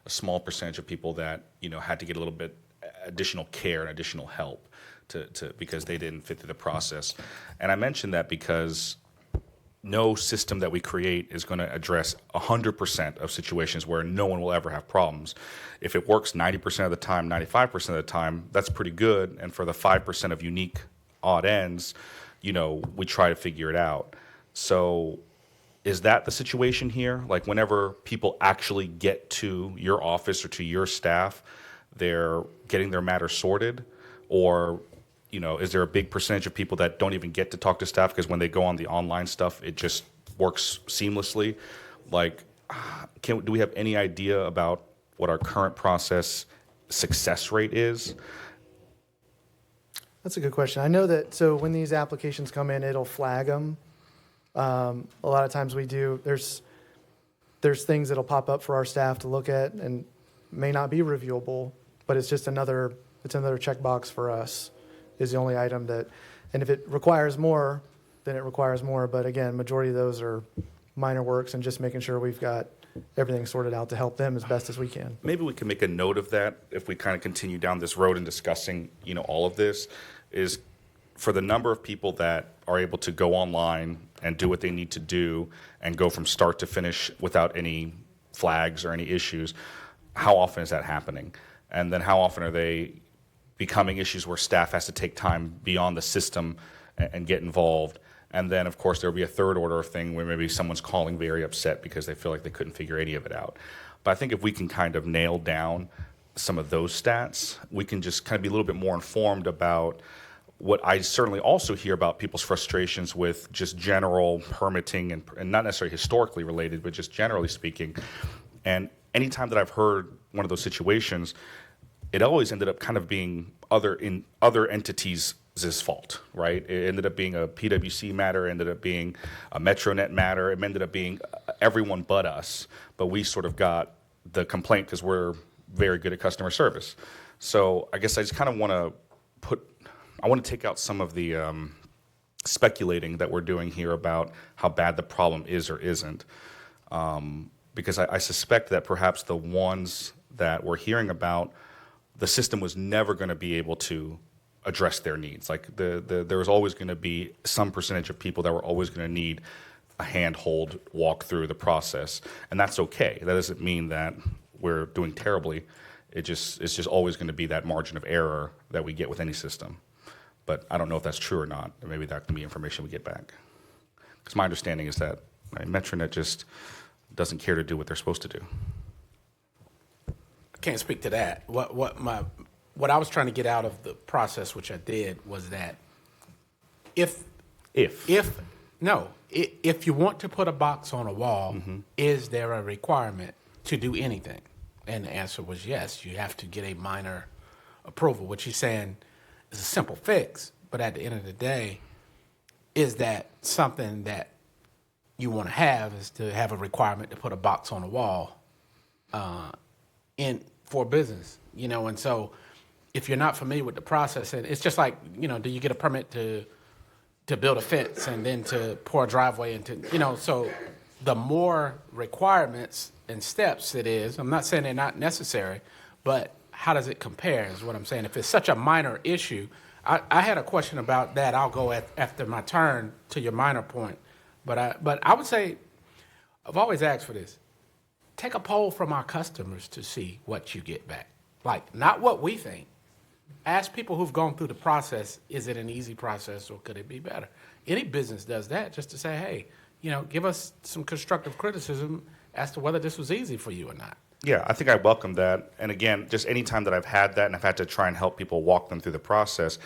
small percentage of people that had to get a little bit additional care and additional help to because they didn't fit through the process. And I mentioned that because no system that we create is going to address 100% of situations where no one will ever have problems. If it works 90% of the time, 95% of the time, that's pretty good. And for the 5% of unique odd ends, we try to figure it out. So is that the situation here? Like whenever people actually get to your office or to your staff, they're getting their matter sorted? Or, is there a big percentage of people that don't even get to talk to staff because when they go on the online stuff, it just works seamlessly? Like, do we have any idea about what our current process success rate is? That's a good question. I know that, so when these applications come in, it'll flag them. A lot of times we do, there's things that'll pop up for our staff to look at and may not be reviewable, but it's just another checkbox for us is the only item that, and if it requires more, then it requires more. But again, majority of those are minor works and just making sure we've got everything sorted out to help them as best as we can. Maybe we can make a note of that if we kind of continue down this road and discussing, all of this, is for the number of people that are able to go online and do what they need to do and go from start to finish without any flags or any issues, how often is that happening? And then how often are they becoming issues where staff has to take time beyond the system and get involved? And then, of course, there'll be a third order thing where maybe someone's calling very upset because they feel like they couldn't figure any of it out. But I think if we can kind of nail down some of those stats, we can just kind of be a little bit more informed about what I certainly also hear about people's frustrations with just general permitting and not necessarily historically related, but just generally speaking. And anytime that I've heard one of those situations, it always ended up kind of being other entities' fault, right? It ended up being a PwC matter, ended up being a MetroNet matter, it ended up being everyone but us. But we sort of got the complaint because we're very good at customer service. So I guess I just kind of want to take out some of the speculating that we're doing here about how bad the problem is or isn't. Because I suspect that perhaps the ones that we're hearing about, the system was never going to be able to address their needs. Like there was always going to be some percentage of people that were always going to need a handhold walk through the process, and that's okay. That doesn't mean that we're doing terribly. It's just always going to be that margin of error that we get with any system. But I don't know if that's true or not. Maybe that can be information we get back. Because my understanding is that MetroNet just doesn't care to do what they're supposed to do. I can't speak to that. What I was trying to get out of the process, which I did, was that if you want to put a box on a wall, is there a requirement to do anything? And the answer was yes. You have to get a minor approval, which he's saying is a simple fix. But at the end of the day, is that something that you want to have, is to have a requirement to put a box on a wall for business, And so if you're not familiar with the process, and it's just like, do you get a permit to build a fence and then to pour a driveway into, so the more requirements and steps it is, I'm not saying they're not necessary, but how does it compare is what I'm saying. If it's such a minor issue, I had a question about that. I'll go after my turn to your minor point. But I would say, I've always asked for this. Take a poll from our customers to see what you get back. Like, not what we think. Ask people who've gone through the process, is it an easy process or could it be better? Any business does that just to say, hey, give us some constructive criticism as to whether this was easy for you or not. Yeah, I think I welcome that. And again, just any time that I've had that and I've had to try and help people walk them through the process,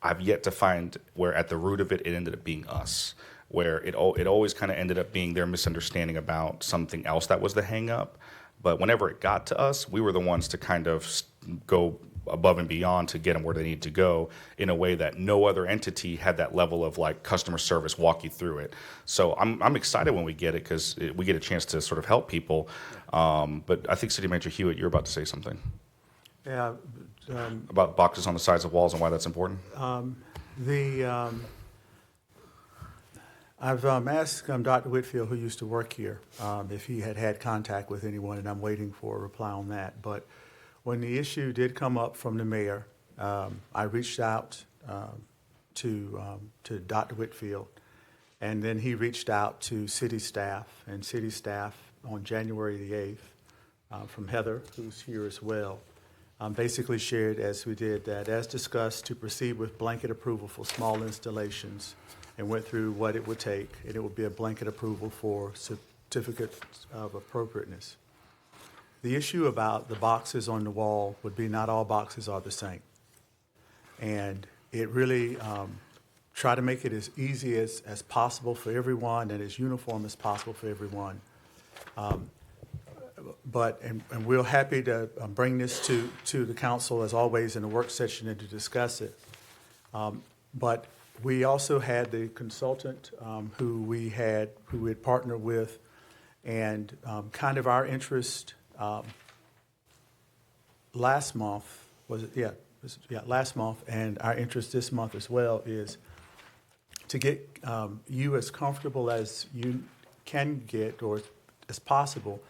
I've yet to find where at the root of it ended up being us, where it always kind of ended up being their misunderstanding about something else that was the hang up. But whenever it got to us, we were the ones to kind of go above and beyond to get them where they need to go in a way that no other entity had that level of like customer service walk you through it. So I'm excited when we get it because we get a chance to sort of help people. But I think City Manager Hewitt, you're about to say something. Yeah. About boxes on the sides of walls and why that's important. I've asked Dr. Whitfield, who used to work here, if he had contact with anyone, and I'm waiting for a reply on that. But when the issue did come up from the mayor, I reached out to Dr. Whitfield, and then he reached out to city staff, and city staff on January the 8th, from Heather, who's here as well, basically shared, as we did, that as discussed, to proceed with blanket approval for small installations, and went through what it would take, and it would be a blanket approval for certificates of appropriateness. The issue about the boxes on the wall would be not all boxes are the same. And it really try to make it as easy as possible for everyone and as uniform as possible for everyone. And we're happy to bring this to the council, as always, in a work session and to discuss it. But we also had the consultant who we had partnered with, and kind of our interest last month, last month, and our interest this month as well is to get you as comfortable as you can get, or as possible,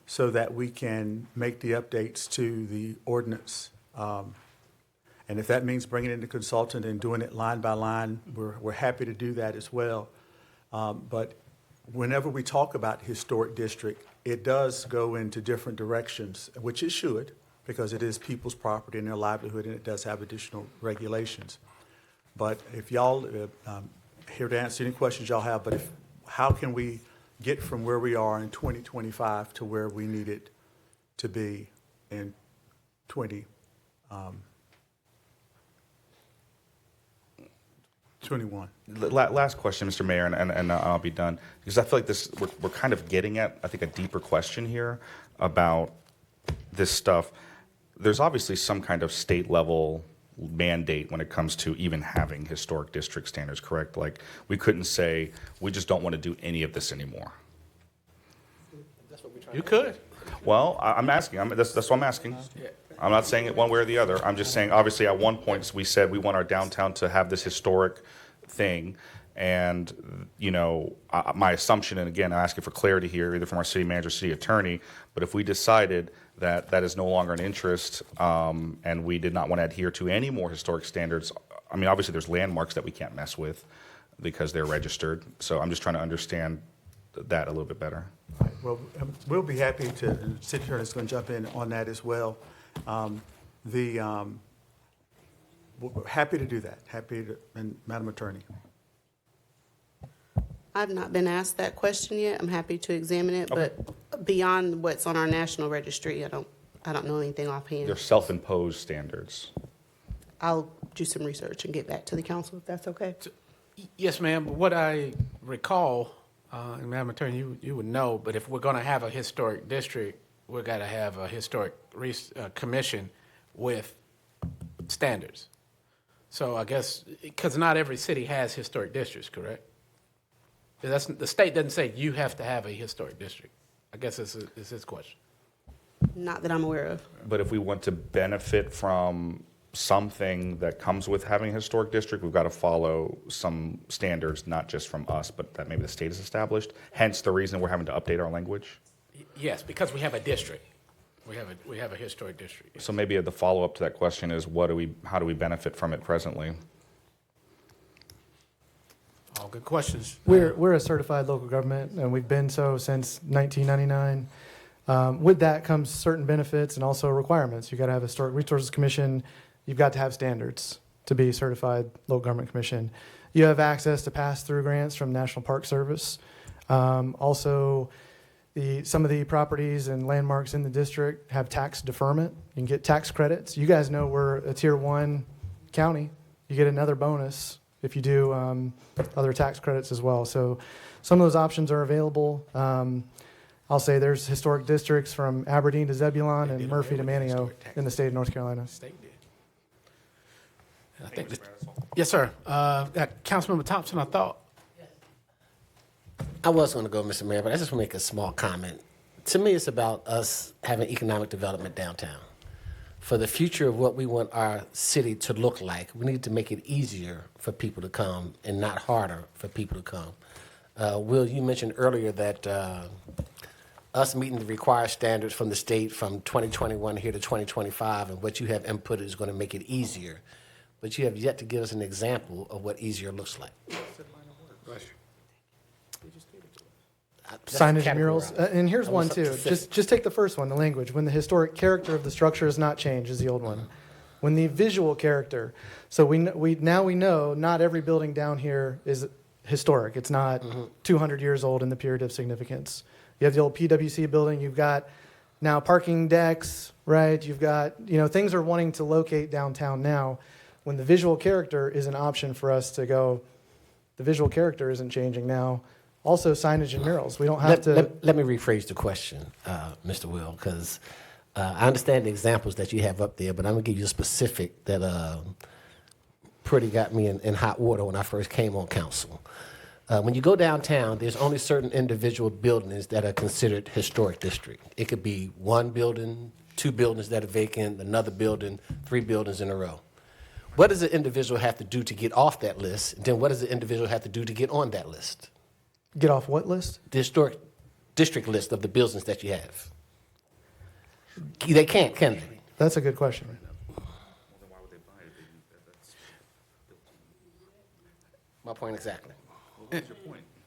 so that we can make the updates to the ordinance. And if that means bringing in the consultant and doing it line by line, we're happy to do that as well. But whenever we talk about historic district, it does go into different directions, which it should, because it is people's property and their livelihood, and it does have additional regulations. But if y'all, here to answer any questions y'all have, but how can we get from where we are in 2025 to where we need it to be in 20? 21. Last question, Mr. Mayor, and I'll be done. Because I feel like we're kind of getting at, I think, a deeper question here about this stuff. There's obviously some kind of state level mandate when it comes to even having historic district standards, correct? Like, we couldn't say, we just don't want to do any of this anymore. You could. Well, I'm asking, that's what I'm asking. I'm not saying it one way or the other. I'm just saying, obviously, at one point, we said we want our downtown to have this historic thing. And, you know, my assumption, and again, I'm asking for clarity here, either from our city manager or city attorney, but if we decided that that is no longer an interest, and we did not want to adhere to any more historic standards, I mean, obviously, there's landmarks that we can't mess with because they're registered. So I'm just trying to understand that a little bit better. Well, we'll be happy to, and the city attorney is going to jump in on that as well. We're happy to do that. And Madam Attorney. I've not been asked that question yet. I'm happy to examine it, Okay. but beyond what's on our national registry, I don't know anything offhand. They're self-imposed standards. I'll do some research and get back to the council if that's okay. Yes, ma'am. But what I recall, and Madam Attorney, you would know, but if we're going to have a historic district, we've got to have a historic commission with standards. So I guess, because not every city has historic districts, correct? The state doesn't say you have to have a historic district. I guess it's his question. Not that I'm aware of. But if we want to benefit from something that comes with having a historic district, we've got to follow some standards, not just from us, but that maybe the state has established. Hence the reason we're having to update our language. Yes, because we have a district. We have a historic district. Yes. So maybe the follow-up to that question is, how do we benefit from it presently? All good questions. We're a certified local government, and we've been so since 1999. With that comes certain benefits and also requirements. You've got to have a Historic Resources Commission. You've got to have standards to be certified local government commission. You have access to pass-through grants from National Park Service. Also, some of the properties and landmarks in the district have tax deferment. You can get tax credits. You guys know we're a Tier 1 county. You get another bonus if you do other tax credits as well. So some of those options are available. I'll say there's historic districts from Aberdeen to Zebulon and Murphy to Manteo in the state of North Carolina. State did. I think yes, sir. Councilmember Thompson, I thought. I was going to go, Mr. Mayor, but I just want to make a small comment. To me, it's about us having economic development downtown. For the future of what we want our city to look like, we need to make it easier for people to come and not harder for people to come. Will, you mentioned earlier that us meeting the required standards from the state from 2021 here to 2025, and what you have input is going to make it easier. But you have yet to give us an example of what easier looks like. Signage and murals. And here's one too. Just take the first one, the language. When the historic character of the structure is not changed is the old one. When the visual character. So we know not every building down here is historic. It's not 200 years old in the period of significance. You have the old PwC building. You've got now parking decks, right? You've got, things are wanting to locate downtown now. When the visual character is an option for us to go, the visual character isn't changing now. Also, signage and murals. We don't have to. Let me rephrase the question, Mr. Will, because I understand the examples that you have up there, but I'm going to give you a specific that pretty got me in hot water when I first came on council. When you go downtown, there's only certain individual buildings that are considered historic district. It could be one building, two buildings that are vacant, another building, 3 buildings in a row. What does the individual have to do to get off that list? And then what does the individual have to do to get on that list? Get off what list? The historic district list of the buildings that you have. They can't, can they? That's a good question. My point exactly.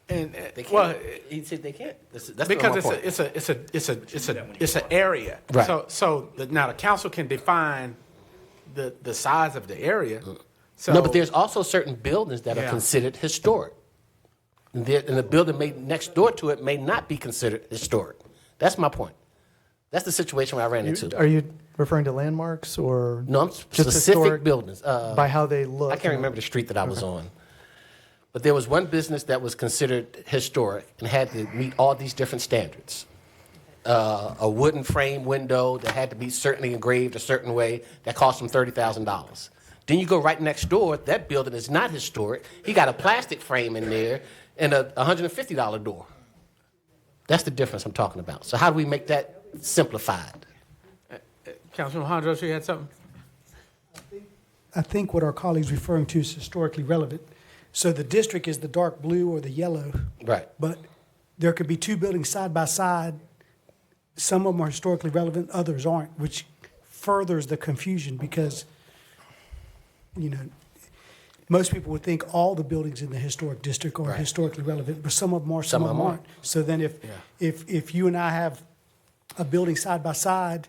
And They can't. well, He said they can't. That's because my point. it's an area. Right. So now the council can define the size of the area. So, No, but there's also certain buildings that are Yeah. considered historic. And the building next door to it may not be considered historic. That's my point. That's the situation I ran into. Are you referring to landmarks or No, I'm just specific historic buildings. by how they look? I can't remember the street that I was on. But there was one business that was considered historic and had to meet all these different standards. A wooden frame window that had to be certainly engraved a certain way that cost them $30,000. Then you go right next door, that building is not historic. He got a plastic frame in there and a $150 door. That's the difference I'm talking about. So how do we make that simplified? Councilman Hondros, you had something? I think what our colleague's referring to is historically relevant. So the district is the dark blue or the yellow. Right. But there could be two buildings side by side. Some of them are historically relevant, others aren't, which furthers the confusion because, most people would think all the buildings in the historic district are historically relevant, but some of them are, some of them aren't. So then if you and I have a building side by side,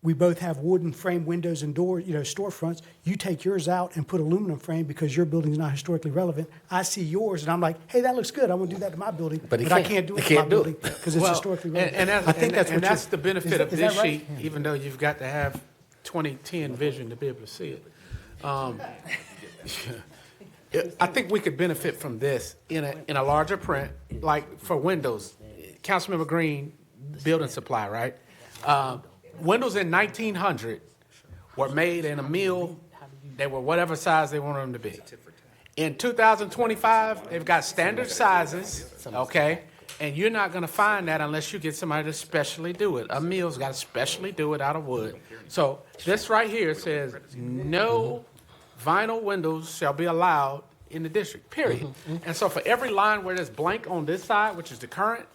we both have wooden frame windows and doors, storefronts. You take yours out and put aluminum frame because your building is not historically relevant. I see yours and I'm like, hey, that looks good. I'm going to do that to my building. But I can't do it to my building because it's historically relevant. I think that's the benefit of this sheet, even though you've got to have 2010 vision to be able to see it. I think we could benefit from this in a larger print, like for windows. Councilmember Green, building supply, right? Windows in 1900 were made in a mill. They were whatever size they wanted them to be. In 2025, they've got standard sizes, okay? And you're not going to find that unless you get somebody to specially do it. A mill's got to specially do it out of wood. So this right here says no vinyl windows shall be allowed in the district, period. And so for every line where there's blank on this side, which is the current,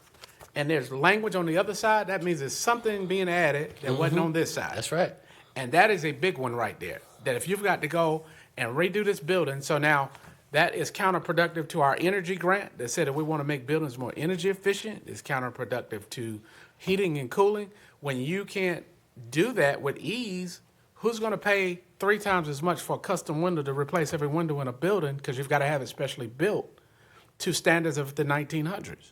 and there's language on the other side, that means there's something being added that wasn't on this side. That's right. And that is a big one right there, that if you've got to go and redo this building, so now that is counterproductive to our energy grant that said that we want to make buildings more energy efficient. It's counterproductive to heating and cooling. When you can't do that with ease, who's going to pay 3 times as much for a custom window to replace every window in a building because you've got to have it specially built to standards of the 1900s?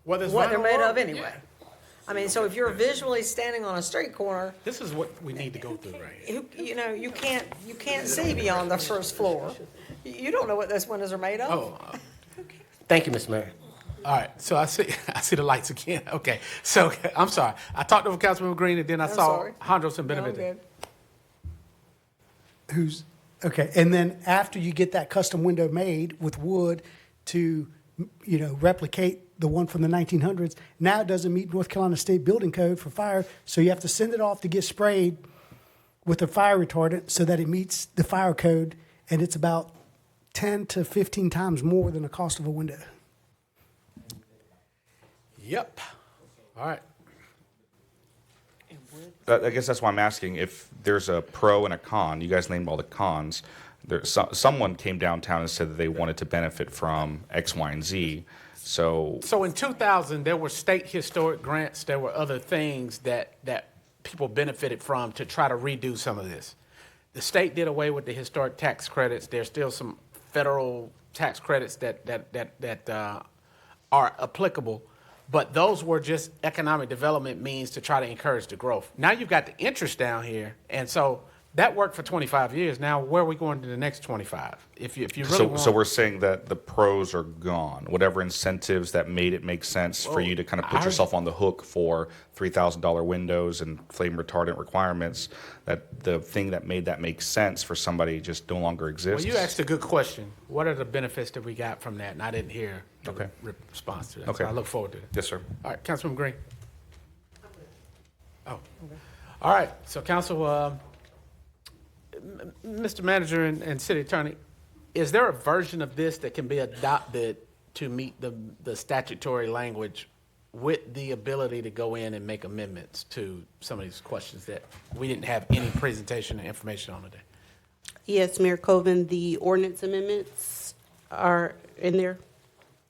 What they're made of anyway. I mean, so if you're visually standing on a street corner, this is what we need to go through right here. You can't see beyond the first floor. You don't know what those windows are made of. Thank you, Ms. Mary. All right, so I see the lights again. Okay, so I'm sorry. I talked over Councilmember Green, and then I saw Hondros and Benedict. Okay, and then after you get that custom window made with wood to, replicate the one from the 1900s, now it doesn't meet North Carolina State Building Code for fire, so you have to send it off to get sprayed with a fire retardant so that it meets the fire code, and it's about 10 to 15 times more than the cost of a window. Yep. All right. I guess that's why I'm asking if there's a pro and a con. You guys named all the cons. Someone came downtown and said that they wanted to benefit from X, Y, and Z. So in 2000, there were state historic grants. There were other things that people benefited from to try to redo some of this. The state did away with the historic tax credits. There's still some federal tax credits that are applicable. But those were just economic development means to try to encourage the growth. Now you've got the interest down here, and so that worked for 25 years. Now where are we going to the next 25? If you really want... So we're saying that the pros are gone. Whatever incentives that made it make sense for you to kind of put yourself on the hook for $3,000 windows and flame retardant requirements, that the thing that made that make sense for somebody just no longer exists. Well, you asked a good question. What are the benefits that we got from that? And I didn't hear the response to that. Okay. So I look forward to that. Yes, sir. All right, Councilman Green. Oh. All right. So, Council, Mr. Manager and City Attorney, is there a version of this that can be adopted to meet the statutory language with the ability to go in and make amendments to some of these questions that we didn't have any presentation or information on today? Yes, Mayor Colvin, the ordinance amendments are in there.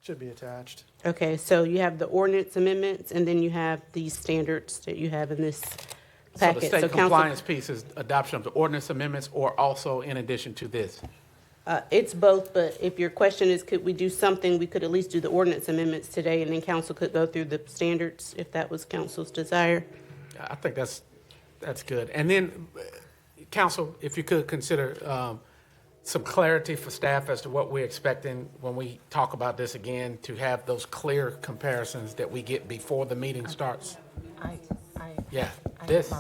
Should be attached. Okay, so you have the ordinance amendments, and then you have the standards that you have in this packet. So the state compliance piece is adoption of the ordinance amendments, or also in addition to this? It's both, but if your question is, could we do something, we could at least do the ordinance amendments today, and then council could go through the standards if that was council's desire. I think that's good. And then, council, if you could consider some clarity for staff as to what we're expecting when we talk about this again, to have those clear comparisons that we get before the meeting starts? Yeah, this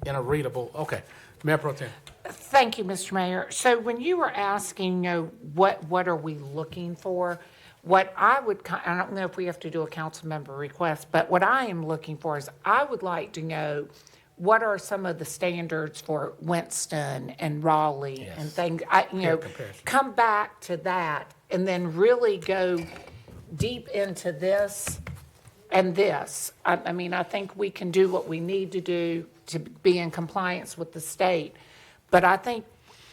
in a readable, okay. Mayor Pro Tem. Thank you, Mr. Mayor. So when you were asking, what are we looking for? What I would, I don't know if we have to do a council member request, but what I am looking for is I would like to know what are some of the standards for Winston and Raleigh and things, come back to that and then really go deep into this and this. I mean, I think we can do what we need to do to be in compliance with the state. But I think,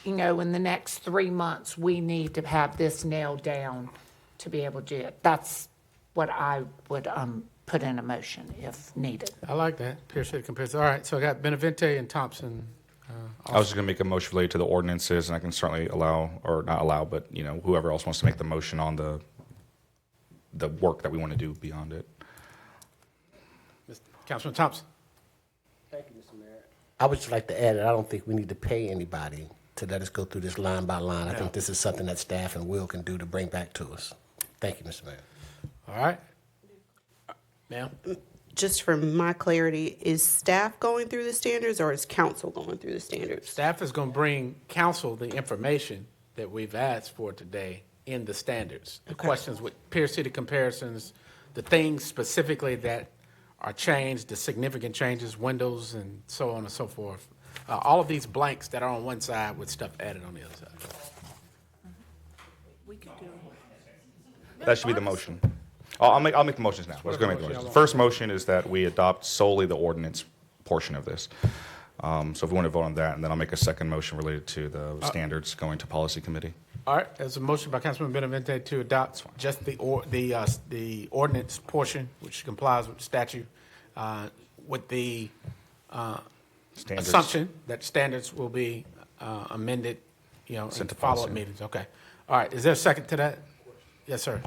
in the next 3 months, we need to have this nailed down to be able to do it. That's what I would put in a motion if needed. I like that. Peer City comparison. All right, so I got Benavente and Thompson. I was just going to make a motion related to the ordinances, and I can certainly allow, or not allow, but whoever else wants to make the motion on the work that we want to do beyond it. Councilman Thompson. Thank you, Mr. Mayor. I would just like to add that I don't think we need to pay anybody to let us go through this line by line. I think this is something that staff and Will can do to bring back to us. Thank you, Mr. Mayor. All right. Ma'am? Just for my clarity, is staff going through the standards or is council going through the standards? Staff is going to bring council the information that we've asked for today in the standards. The questions with peer city comparisons, the things specifically that are changed, the significant changes, windows, and so on and so forth. All of these blanks that are on one side with stuff added on the other side. That should be the motion. I'll make the motions now. Let's go make the motions. The first motion is that we adopt solely the ordinance portion of this. So if we want to vote on that, and then I'll make a second motion related to the standards going to policy committee. All right, there's a motion by Councilman Benavente to adopt just the ordinance portion, which complies with the statute, with the assumption that standards will be amended, in follow-up meetings. Okay. All right, is there a second to that? Yes, sir.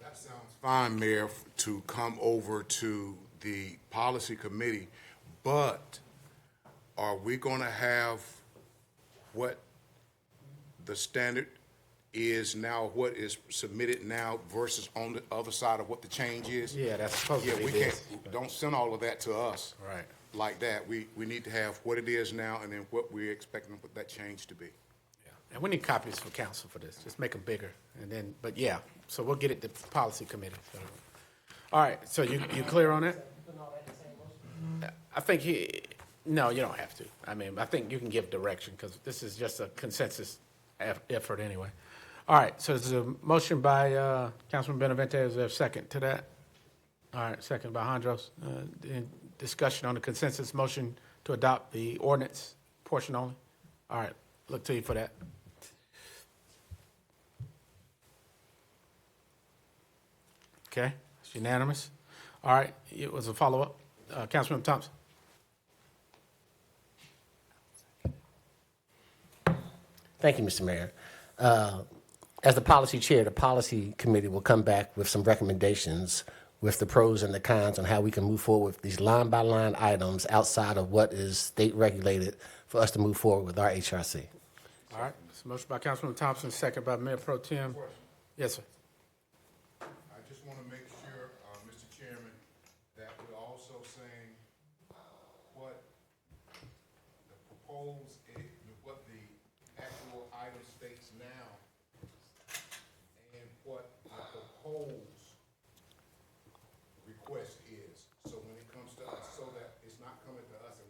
That sounds fine, Mayor, to come over to the policy committee, but are we going to have what the standard is now, what is submitted now versus on the other side of what the change is? Yeah, that's supposed to be we this. don't send all of that to us. Right. Like that. We need to have what it is now and then what we're expecting that change to be. And we need copies for council for this. Just make them bigger, and then. But yeah, so we'll get it to policy committee. So. All right. So you clear on that? I think no, you don't have to. I mean, I think you can give direction because this is just a consensus effort anyway. All right. So there's a motion by Councilman Benavente. Is there a second to that? All right. Second by Hondros. Discussion on the consensus motion to adopt the ordinance portion only. All right. Look to you for that. Okay, it's unanimous. All right, it was a follow-up. Councilman Thompson. Thank you, Mr. Mayor. As the policy chair, the policy committee will come back with some recommendations with the pros and the cons on how we can move forward with these line-by-line items outside of what is state-regulated for us to move forward with our HRC. All right, it's a motion by Councilman Thompson, second by Mayor Pro Tem. Yes, sir. I just want to make sure, Mr. Chairman, that we're also saying what the proposed, what the actual item states now, and what the proposed request is. So when it comes to us, so that it's not coming to us, and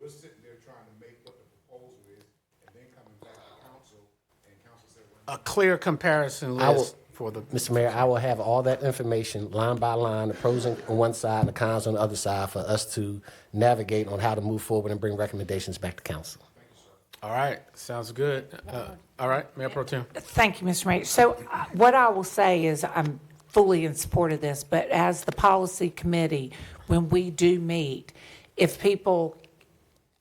we're sitting there trying to make what the proposal is, and then coming back to council, and council said, well, A clear comparison list for the. Mr. Mayor, I will have all that information, line by line, the pros on one side and the cons on the other side, for us to navigate on how to move forward and bring recommendations back to council. All right, sounds good. All right, Mayor Pro Tem. Thank you, Mr. Mayor. So what I will say is I'm fully in support of this, but as the policy committee, when we do meet, if people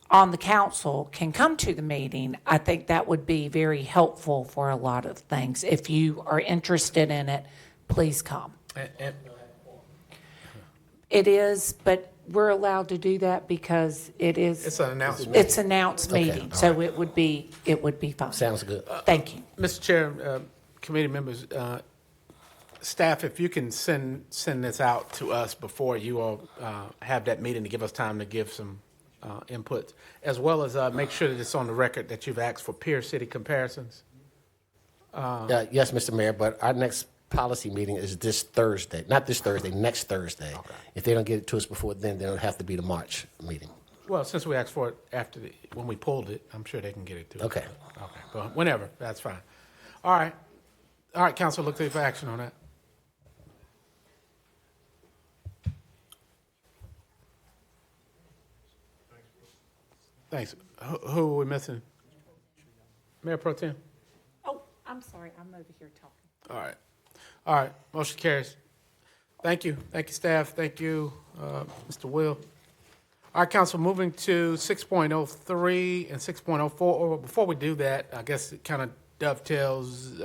on the council can come to the meeting, I think that would be very helpful for a lot of things. If you are interested in it, please come. It is, but we're allowed to do that because it is. It's an announcement. It's announced Okay, meeting, all so right. it would be fine. Sounds good. Thank you. Mr. Chair, committee members, staff, if you can send this out to us before you all have that meeting to give us time to give some input, as well as make sure that it's on the record that you've asked for peer city comparisons. Yes, Mr. Mayor, but our next policy meeting is this Thursday. Not this Thursday, next Thursday. Okay. If they don't get it to us before then it'll have to be the March meeting. Well, since we asked for it after when we pulled it, I'm sure they can get it to us. Okay. Okay, well, whenever, that's fine. All right, council, look for action on that. Thanks. Who are we missing? Mayor Pro Tem? Oh, I'm sorry, I'm over here talking. All right, motion carries. Thank you, staff, thank you, Mr. Will. All right, council, moving to 6.03 and 6.04. Or before we do that, I guess it kind of dovetails.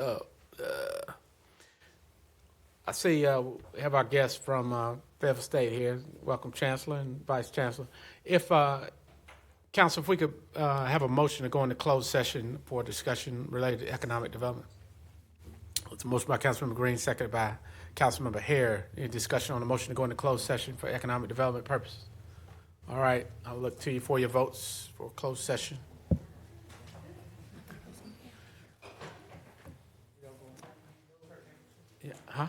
I see we have our guest from Fayetteville State here. Welcome, Chancellor and Vice Chancellor. If council, if we could have a motion to go into closed session for discussion related to economic development. It's a motion by Councilmember Green, seconded by Councilmember Hare. Any discussion on the motion to go into closed session for economic development purposes? All right, I'll look to you for your votes for closed session. Yeah, huh?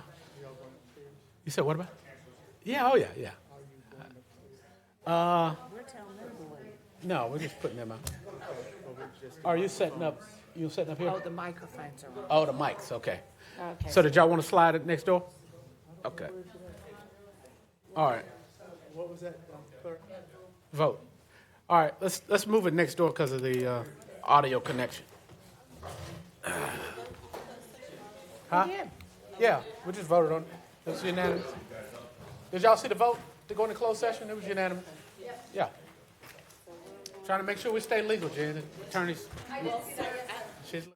You said what about? Yeah, oh yeah. No, we're just putting them out. Are you setting up? You setting up here? Oh, the microphones are on. Oh, the mics. Okay. Okay. So did y'all want to slide it next door? Okay. All right. What was that, clerk? Vote. All right. Let's move it next door because of the audio connection. Huh? Yeah. We just voted on it. It was unanimous. Did y'all see the vote to go into closed session? It was unanimous. Yeah. Trying to make sure we stay legal, Jen. Attorneys. She's.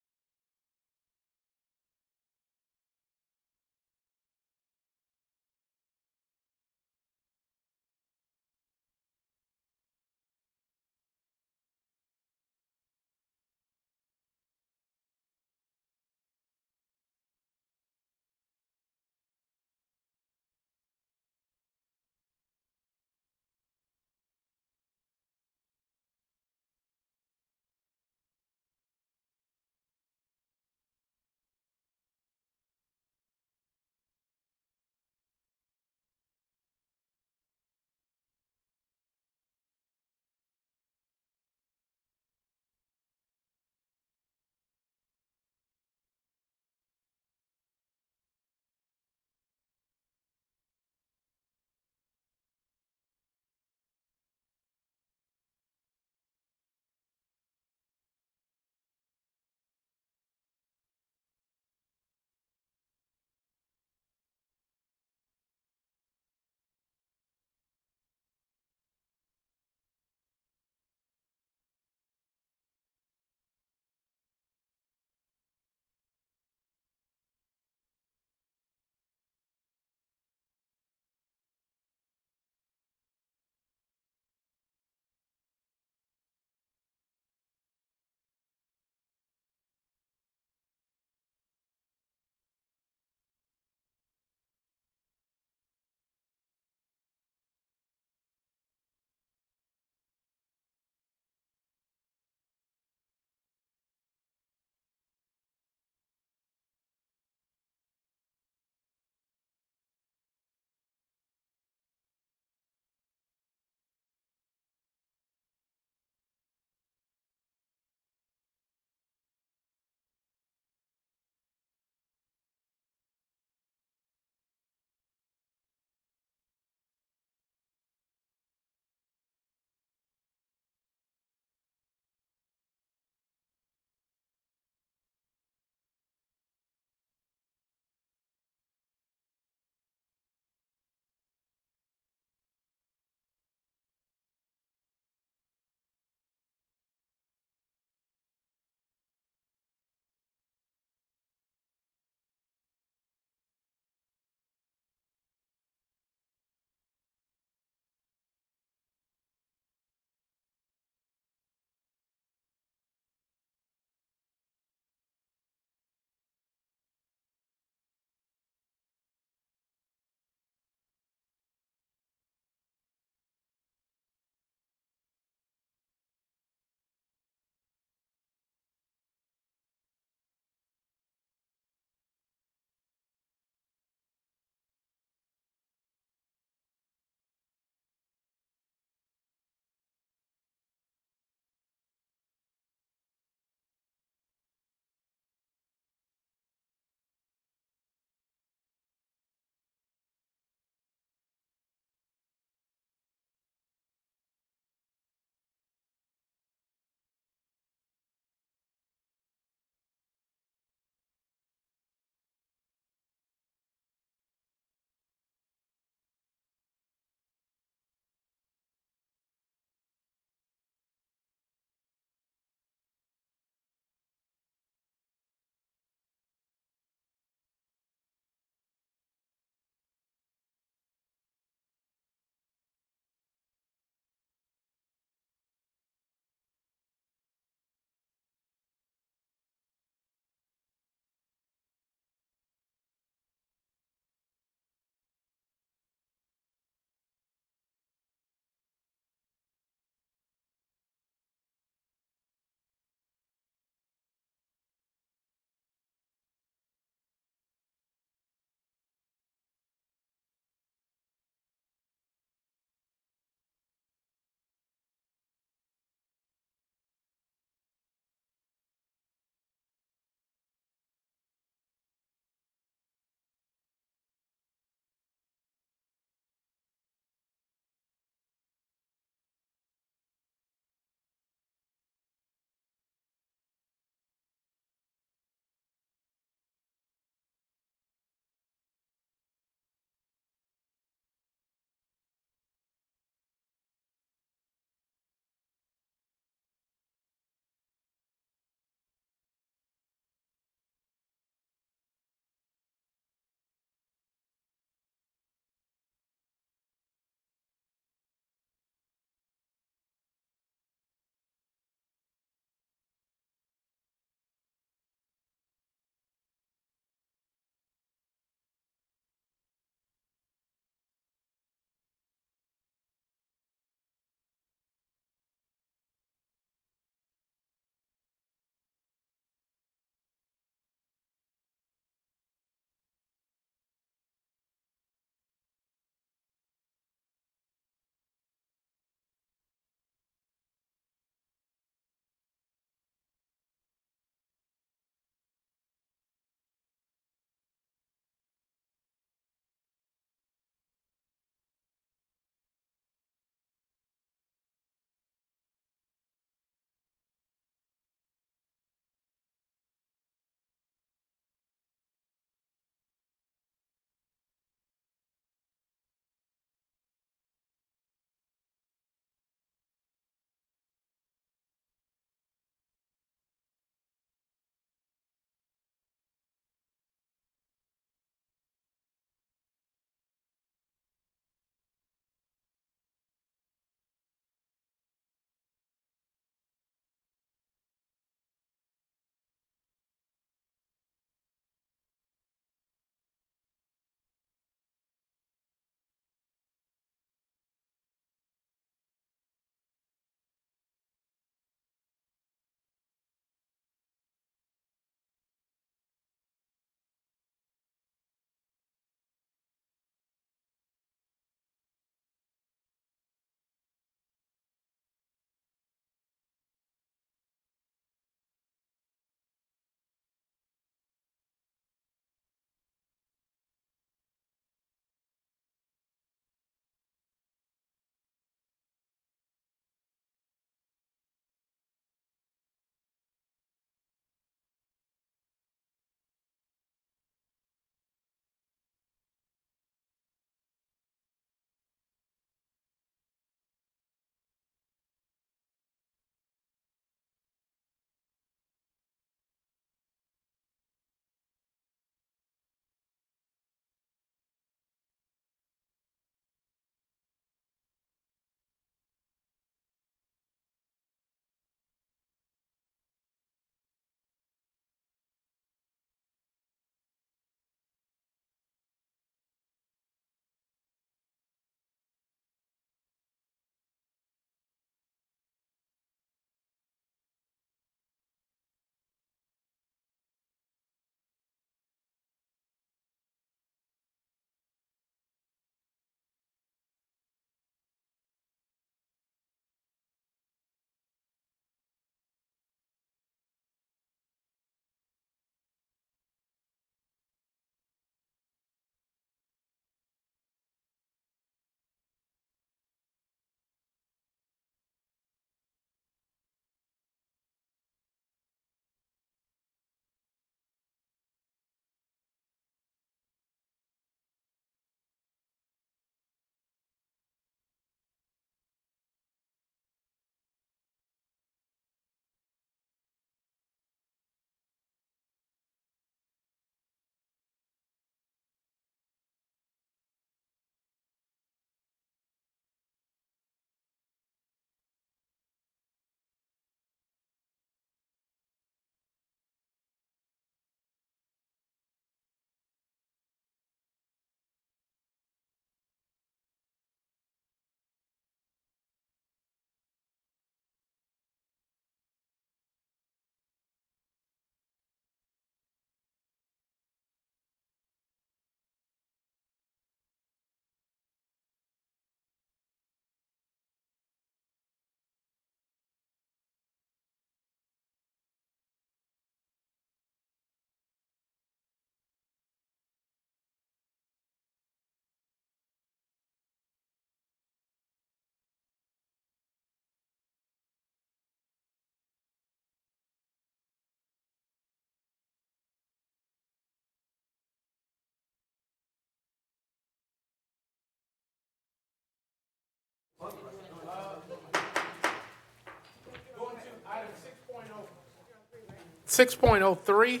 6.03,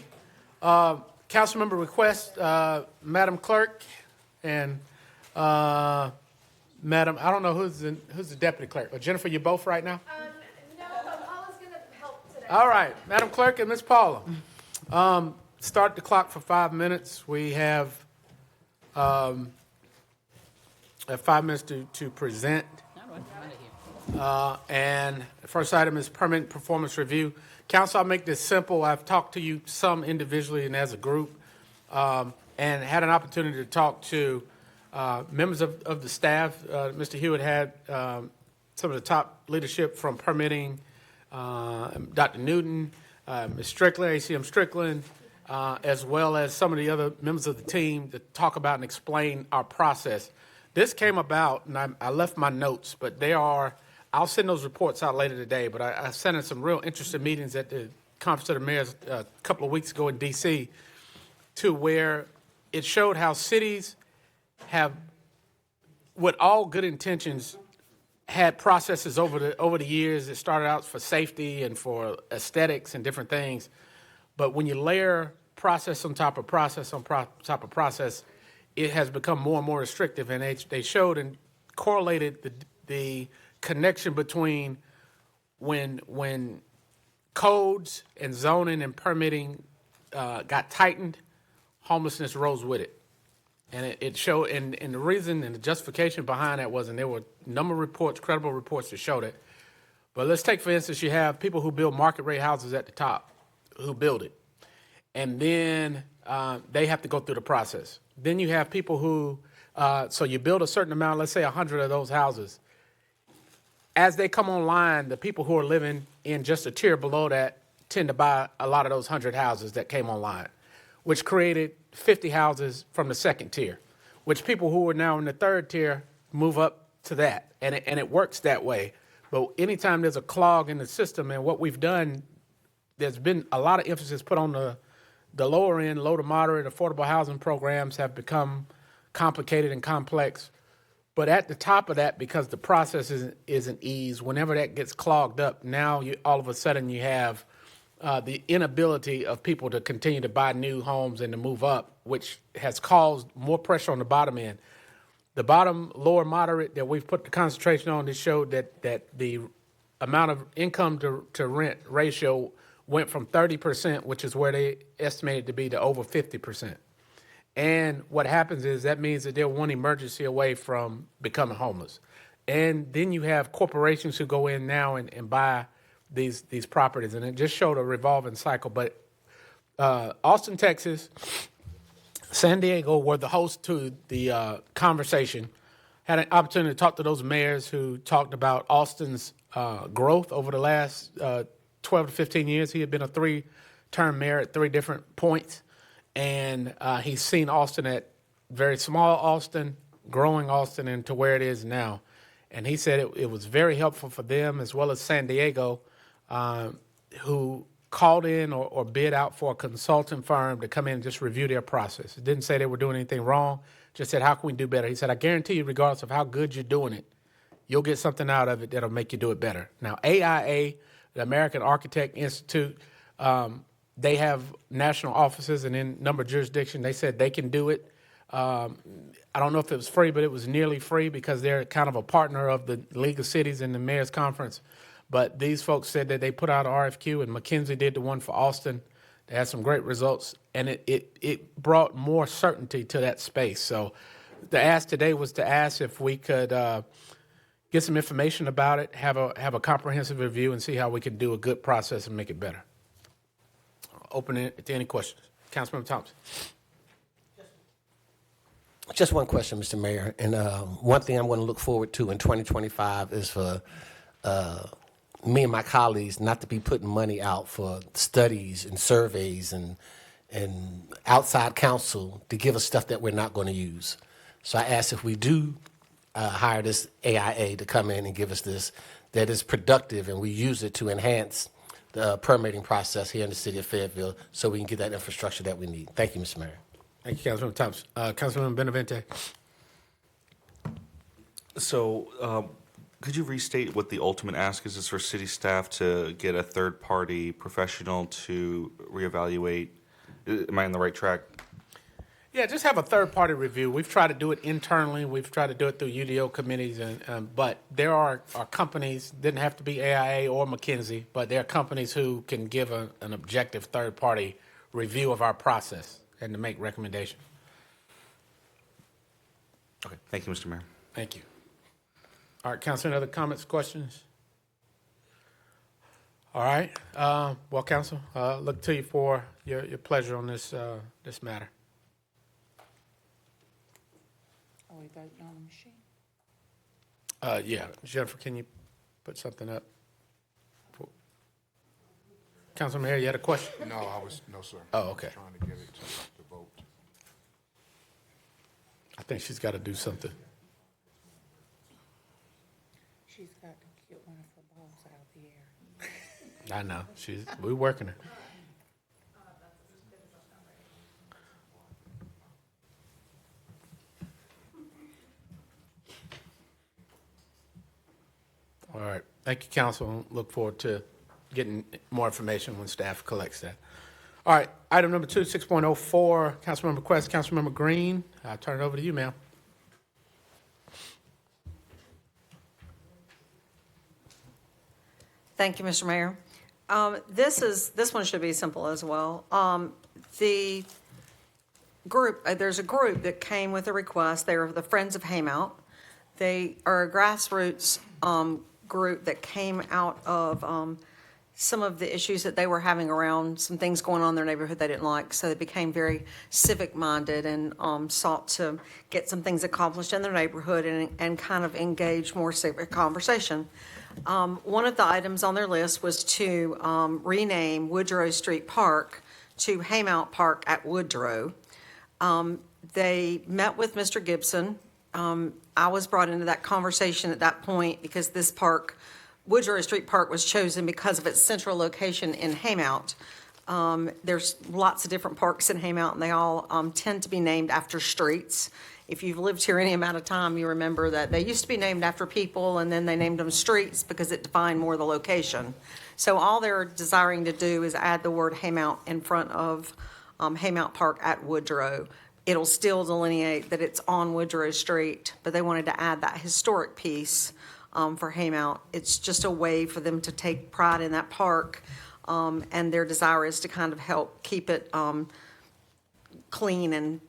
council member request, Madam Clerk and Madam, I don't know who's the deputy clerk. Jennifer, you both right now? No, but Paula's gonna help today. All right, Madam Clerk and Ms. Paula. Start the clock for 5 minutes. We have 5 minutes to present. And the first item is permanent performance review. Council, I'll make this simple. I've talked to you some individually and as a group, and had an opportunity to talk to members of the staff. Mr. Hewitt had some of the top leadership from permitting, Dr. Newton, Ms. Strickland, ACM Strickland, as well as some of the other members of the team to talk about and explain our process. This came about, and I left my notes, but I'll send those reports out later today, but I sent in some real interesting meetings at the Conference of the Mayors a couple of weeks ago in D.C. to where it showed how cities have, with all good intentions, had processes over the years that started out for safety and for aesthetics and different things. But when you layer process on top of process on top of process, it has become more and more restrictive. And they showed and correlated the connection between when codes and zoning and permitting got tightened, homelessness rose with it. And it showed, and the reason and the justification behind that was, and there were a number of reports, credible reports that showed it. But let's take, for instance, you have people who build market rate houses at the top, who build it. And then they have to go through the process. Then you have people who, so you build a certain amount, let's say 100 of those houses. As they come online, the people who are living in just a tier below that tend to buy a lot of those 100 houses that came online, which created 50 houses from the second tier, which people who are now in the third tier move up to that. And it works that way. But anytime there's a clog in the system, and what we've done, there's been a lot of emphasis put on the lower end, low to moderate affordable housing programs have become complicated and complex. But at the top of that, because the process isn't eased, whenever that gets clogged up, now all of a sudden you have the inability of people to continue to buy new homes and to move up, which has caused more pressure on the bottom end. The bottom, lower moderate that we've put the concentration on, this showed that the amount of income to rent ratio went from 30%, which is where they estimated to be, to over 50%. And what happens is that means that they're one emergency away from becoming homeless. And then you have corporations who go in now and buy these properties, and it just showed a revolving cycle. But Austin, Texas, San Diego were the host to the conversation. Had an opportunity to talk to those mayors who talked about Austin's growth over the last 12 to 15 years. He had been a 3-term mayor at 3 different points. And he's seen Austin at very small Austin, growing Austin into where it is now. And he said it was very helpful for them, as well as San Diego, who called in or bid out for a consulting firm to come in and just review their process. It didn't say they were doing anything wrong, just said, how can we do better? He said, I guarantee you, regardless of how good you're doing it, you'll get something out of it that'll make you do it better. Now, AIA, the American Architect Institute, they have national offices and in a number of jurisdictions. They said they can do it. I don't know if it was free, but it was nearly free because they're kind of a partner of the League of Cities and the Mayor's Conference. But these folks said that they put out an RFQ, and McKinsey did the one for Austin. They had some great results, and it brought more certainty to that space. So the ask today was to ask if we could get some information about it, have a comprehensive review, and see how we can do a good process and make it better. Open it to any questions. Councilmember Thompson. Just one question, Mr. Mayor. And one thing I'm going to look forward to in 2025 is for me and my colleagues not to be putting money out for studies and surveys and outside counsel to give us stuff that we're not going to use. So I ask if we do hire this AIA to come in and give us this, that is productive and we use it to enhance the permitting process here in the city of Fayetteville so we can get that infrastructure that we need. Thank you, Mr. Mayor. Thank you, Councilmember Thompson. Councilmember Benavente. So Could you restate what the ultimate ask is? Is for city staff to get a third-party professional to reevaluate? Am I on the right track? Yeah, just have a third-party review. We've tried to do it internally. We've tried to do it through UDO committees, but there are companies, didn't have to be AIA or McKinsey, but there are companies who can give an objective third-party review of our process and to make recommendations. Okay, thank you, Mr. Mayor. Thank you. All right, Council, any other comments, questions? All right, well, Council, look to you for your pleasure on this matter. Are we voting on the machine? Yeah, Jennifer, can you put something up? Councilman Mayor, you had a question? No, sir. Oh, okay. Trying to get it to vote. I think she's got to do something. She's got to get one of her balls out of the air. I know, we're working her. All right, thank you, Council. Look forward to getting more information when staff collects that. All right, item number 2, 6.04, Councilmember Quest, Councilmember Green. I'll turn it over to you, ma'am. Thank you, Mr. Mayor. This one should be simple as well. The group, there's a group that came with a request. They are the Friends of Haymount. They are a grassroots group that came out of some of the issues that they were having around some things going on in their neighborhood they didn't like. So they became very civic-minded and sought to get some things accomplished in their neighborhood and kind of engage more civic conversation. One of the items on their list was to rename Woodrow Street Park to Haymount Park at Woodrow. They met with Mr. Gibson. I was brought into that conversation at that point because this park, Woodrow Street Park, was chosen because of its central location in Haymount. There's lots of different parks in Haymount, and they all tend to be named after streets. If you've lived here any amount of time, you remember that they used to be named after people, and then they named them streets because it defined more the location. So all they're desiring to do is add the word Haymount in front of Haymount Park at Woodrow. It'll still delineate that it's on Woodrow Street, but they wanted to add that historic piece for Haymount. It's just a way for them to take pride in that park, and their desire is to kind of help keep it clean and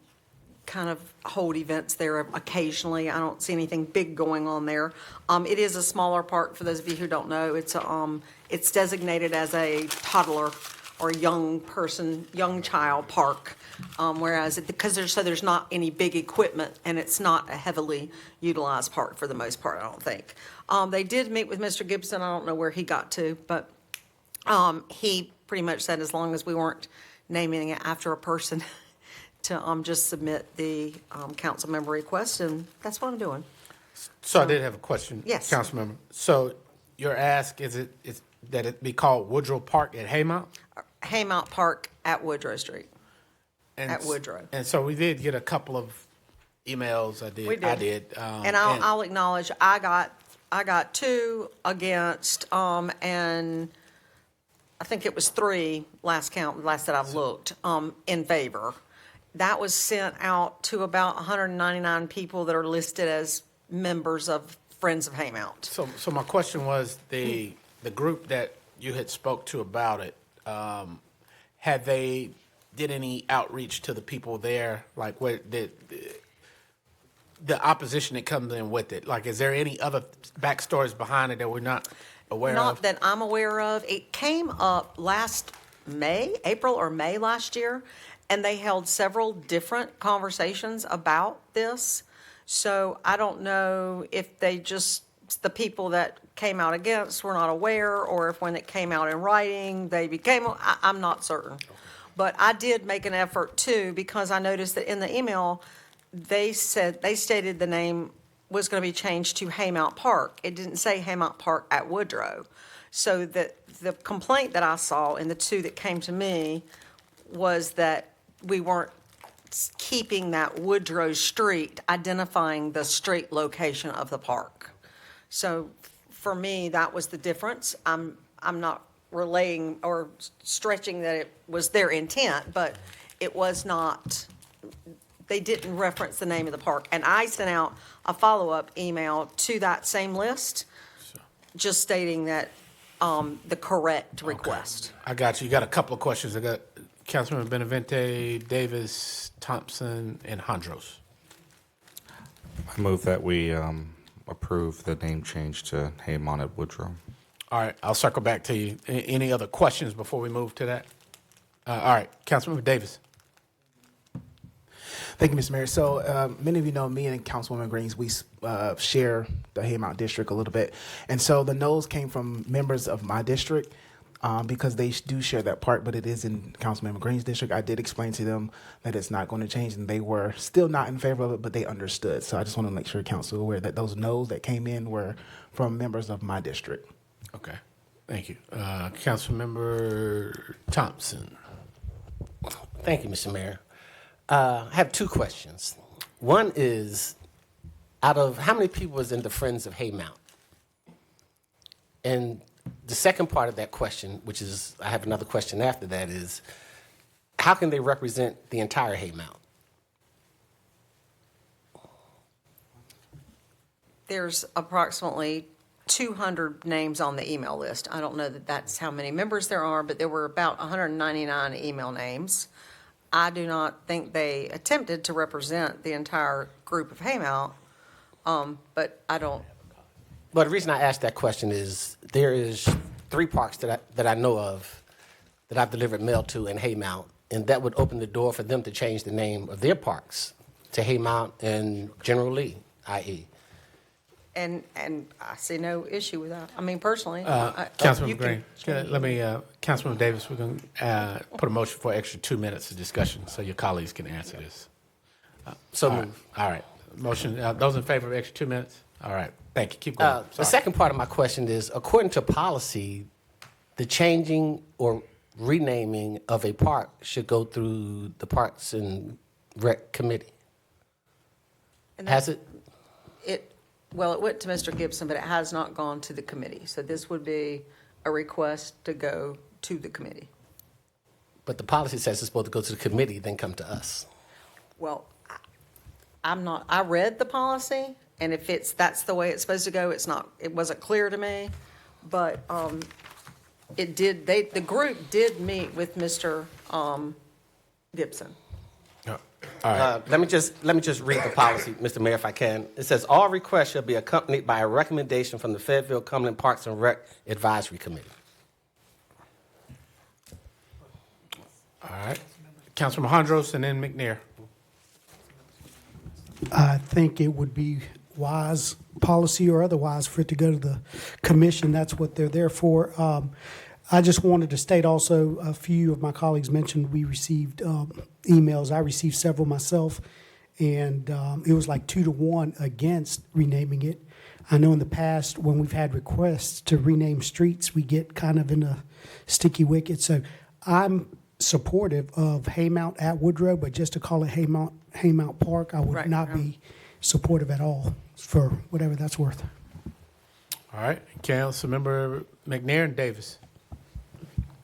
kind of hold events there occasionally. I don't see anything big going on there. It is a smaller park, for those of you who don't know. It's designated as a toddler or young child park, whereas because there's not any big equipment, and it's not a heavily utilized park for the most part, I don't think. They did meet with Mr. Gibson. I don't know where he got to, but he pretty much said as long as we weren't naming it after a person, to just submit the council member request, and that's what I'm doing. So I did have a question. Yes. Councilmember. So your ask is that it be called Woodrow Park at Haymount? Haymount Park at Woodrow Street. And at Woodrow. And so we did get a couple of emails. We did. I did. And I'll acknowledge I got 2 against, and I think it was 3 last that I've looked, in favor. That was sent out to about 199 people that are listed as members of Friends of Haymount. So my question was, the group that you had spoke to about it, had they did any outreach to the people there? Like, what did the opposition that comes in with it? Like, is there any other backstories behind it that we're not aware of? Not that I'm aware of. It came up last April or May last year, and they held several different conversations about this. So I don't know if the people that came out against were not aware, or if when it came out in writing, they became, I'm not certain. But I did make an effort too, because I noticed that in the email, they stated the name was going to be changed to Haymount Park. It didn't say Haymount Park at Woodrow. So the complaint that I saw in the 2 that came to me was that we weren't keeping that Woodrow Street, identifying the street location of the park. So for me, that was the difference. I'm not relaying or stretching that it was their intent, but it was not, they didn't reference the name of the park. And I sent out a follow-up email to that same list, just stating that, the correct request. I got you. You got a couple of questions. I got Councilman Benavente, Davis, Thompson, and Hondros. I move that we approve the name change to Haymont at Woodrow. All right, I'll circle back to you. Any other questions before we move to that? All right, Councilmember Davis. Thank you, Mr. Mayor. So many of you know me and Councilwoman Greens, we share the Haymont district a little bit. And so the no's came from members of my district because they do share that part, but it is in Councilmember Green's district. I did explain to them that it's not going to change, and they were still not in favor of it, but they understood. So I just want to make sure council is aware that those no's that came in were from members of my district. Okay, thank you. Councilmember Thompson. Thank you, Mr. Mayor. I have two questions. One is, out of how many people was in the Friends of Haymount? And the second part of that question, which is, I have another question after that, is how can they represent the entire Haymount? There's approximately 200 names on the email list. I don't know that that's how many members there are, but there were about 199 email names. I do not think they attempted to represent the entire group of Haymount, but I don't. Well, the reason I asked that question is there is 3 parks that I know of that I've delivered mail to in Haymount, and that would open the door for them to change the name of their parks to Haymount and General Lee, i.e. And I see no issue with that. I mean, personally. Councilmember Green, let me, Councilmember Davis, we're going to put a motion for extra 2 minutes of discussion so your colleagues can answer this. So all right. Motion, those in favor of extra 2 minutes? All right, thank you. Keep going. The second part of my question is, according to policy, the changing or renaming of a park should go through the Parks and Rec Committee. And Has it? Well, it went to Mr. Gibson, but it has not gone to the committee. So this would be a request to go to the committee. But the policy says it's supposed to go to the committee, then come to us. Well, I read the policy, and if that's the way it's supposed to go, it wasn't clear to me. But the group did meet with Mr. Gibson. All right. Let me just read the policy, Mr. Mayor, if I can. It says, all requests shall be accompanied by a recommendation from the Fayetteville Cumberland Parks and Rec Advisory Committee. All right. Councilman Hondros and then McNair. I think it would be wise policy or otherwise for it to go to the commission. That's what they're there for. I just wanted to state also, a few of my colleagues mentioned we received emails. I received several myself, and it was like 2-1 against renaming it. I know in the past when we've had requests to rename streets, we get kind of in a sticky wicket. So I'm supportive of Haymount at Woodrow, but just to call it Haymount Park, I would not be supportive at all for whatever that's worth. All right. Councilmember McNair and Davis.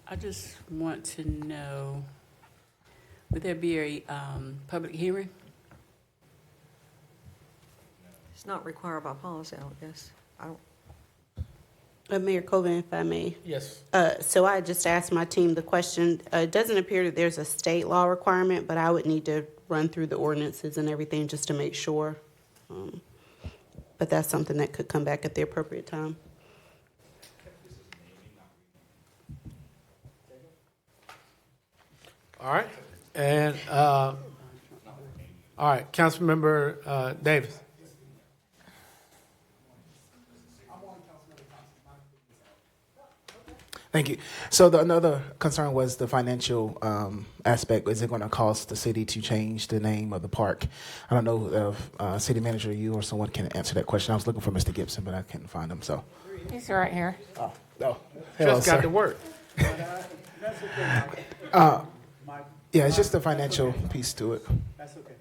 I just want to know, would there be a public hearing? It's not required by policy, I guess. I don't. Mayor Colvin, if I may. Yes. So I just asked my team the question. It doesn't appear that there's a state law requirement, but I would need to run through the ordinances and everything just to make sure. But that's something that could come back at the appropriate time. All right. And, all right, Councilmember Davis. Thank you. So another concern was the financial aspect. Is it going to cost the city to change the name of the park? I don't know if city manager, you or someone can answer that question. I was looking for Mr. Gibson, but I couldn't find him. So He's right here. Oh, Hello, just got to work. Yeah, it's just a financial piece to it. That's okay.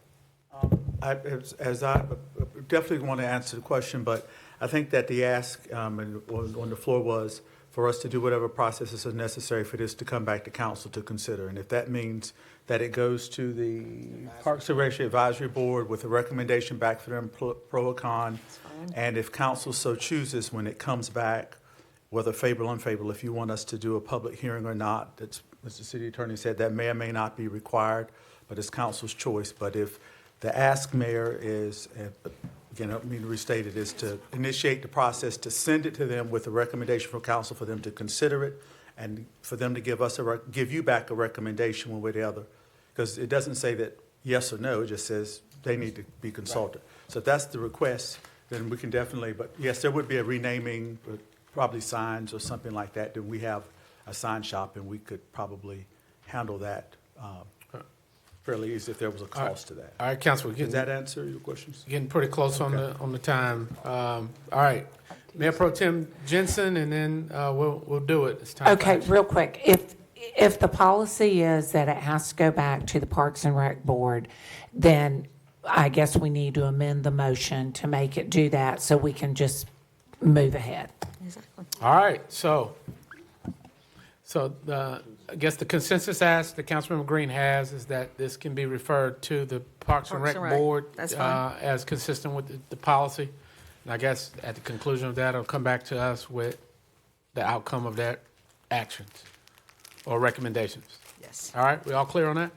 As I definitely want to answer the question, but I think that the ask on the floor was for us to do whatever processes are necessary for this to come back to council to consider. And if that means that it goes to the Parks and Recreation Advisory Board with a recommendation back for them, pro or con, and if council so chooses when it comes back, whether favorable or unfavorable, if you want us to do a public hearing or not, that's, as the city attorney said, that may or may not be required, but it's council's choice. But if the ask, Mayor, is, again, I don't mean to restate it, is to initiate the process to send it to them with a recommendation from council for them to consider it and for them to give you back a recommendation one way or the other. Because it doesn't say that yes or no, it just says they need to be consulted. So if that's the request, then we can definitely, but yes, there would be a renaming, probably signs or something like that. Then we have a sign shop and we could probably handle that fairly easy if there was a cost to that. All right, Council, Does that answer your questions? getting pretty close on the time. All right, Mayor Pro Tem Jensen, and then we'll do it. It's time. Okay, real quick, if the policy is that it has to go back to the Parks and Rec Board, then I guess we need to amend the motion to make it do that so we can just move ahead. Exactly. All right, so I guess the consensus ask that Councilmember Green has is that this can be referred to the Parks and Rec Board That's fine. as consistent with the policy. And I guess at the conclusion of that, it'll come back to us with the outcome of their actions or recommendations. Yes. All right, we all clear on that?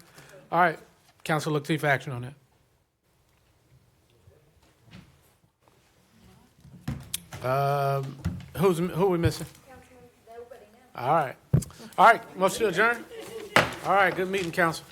All right, council look to you for action on that. Who are we missing? All right. All right, motion to adjourn? All right, good meeting, council.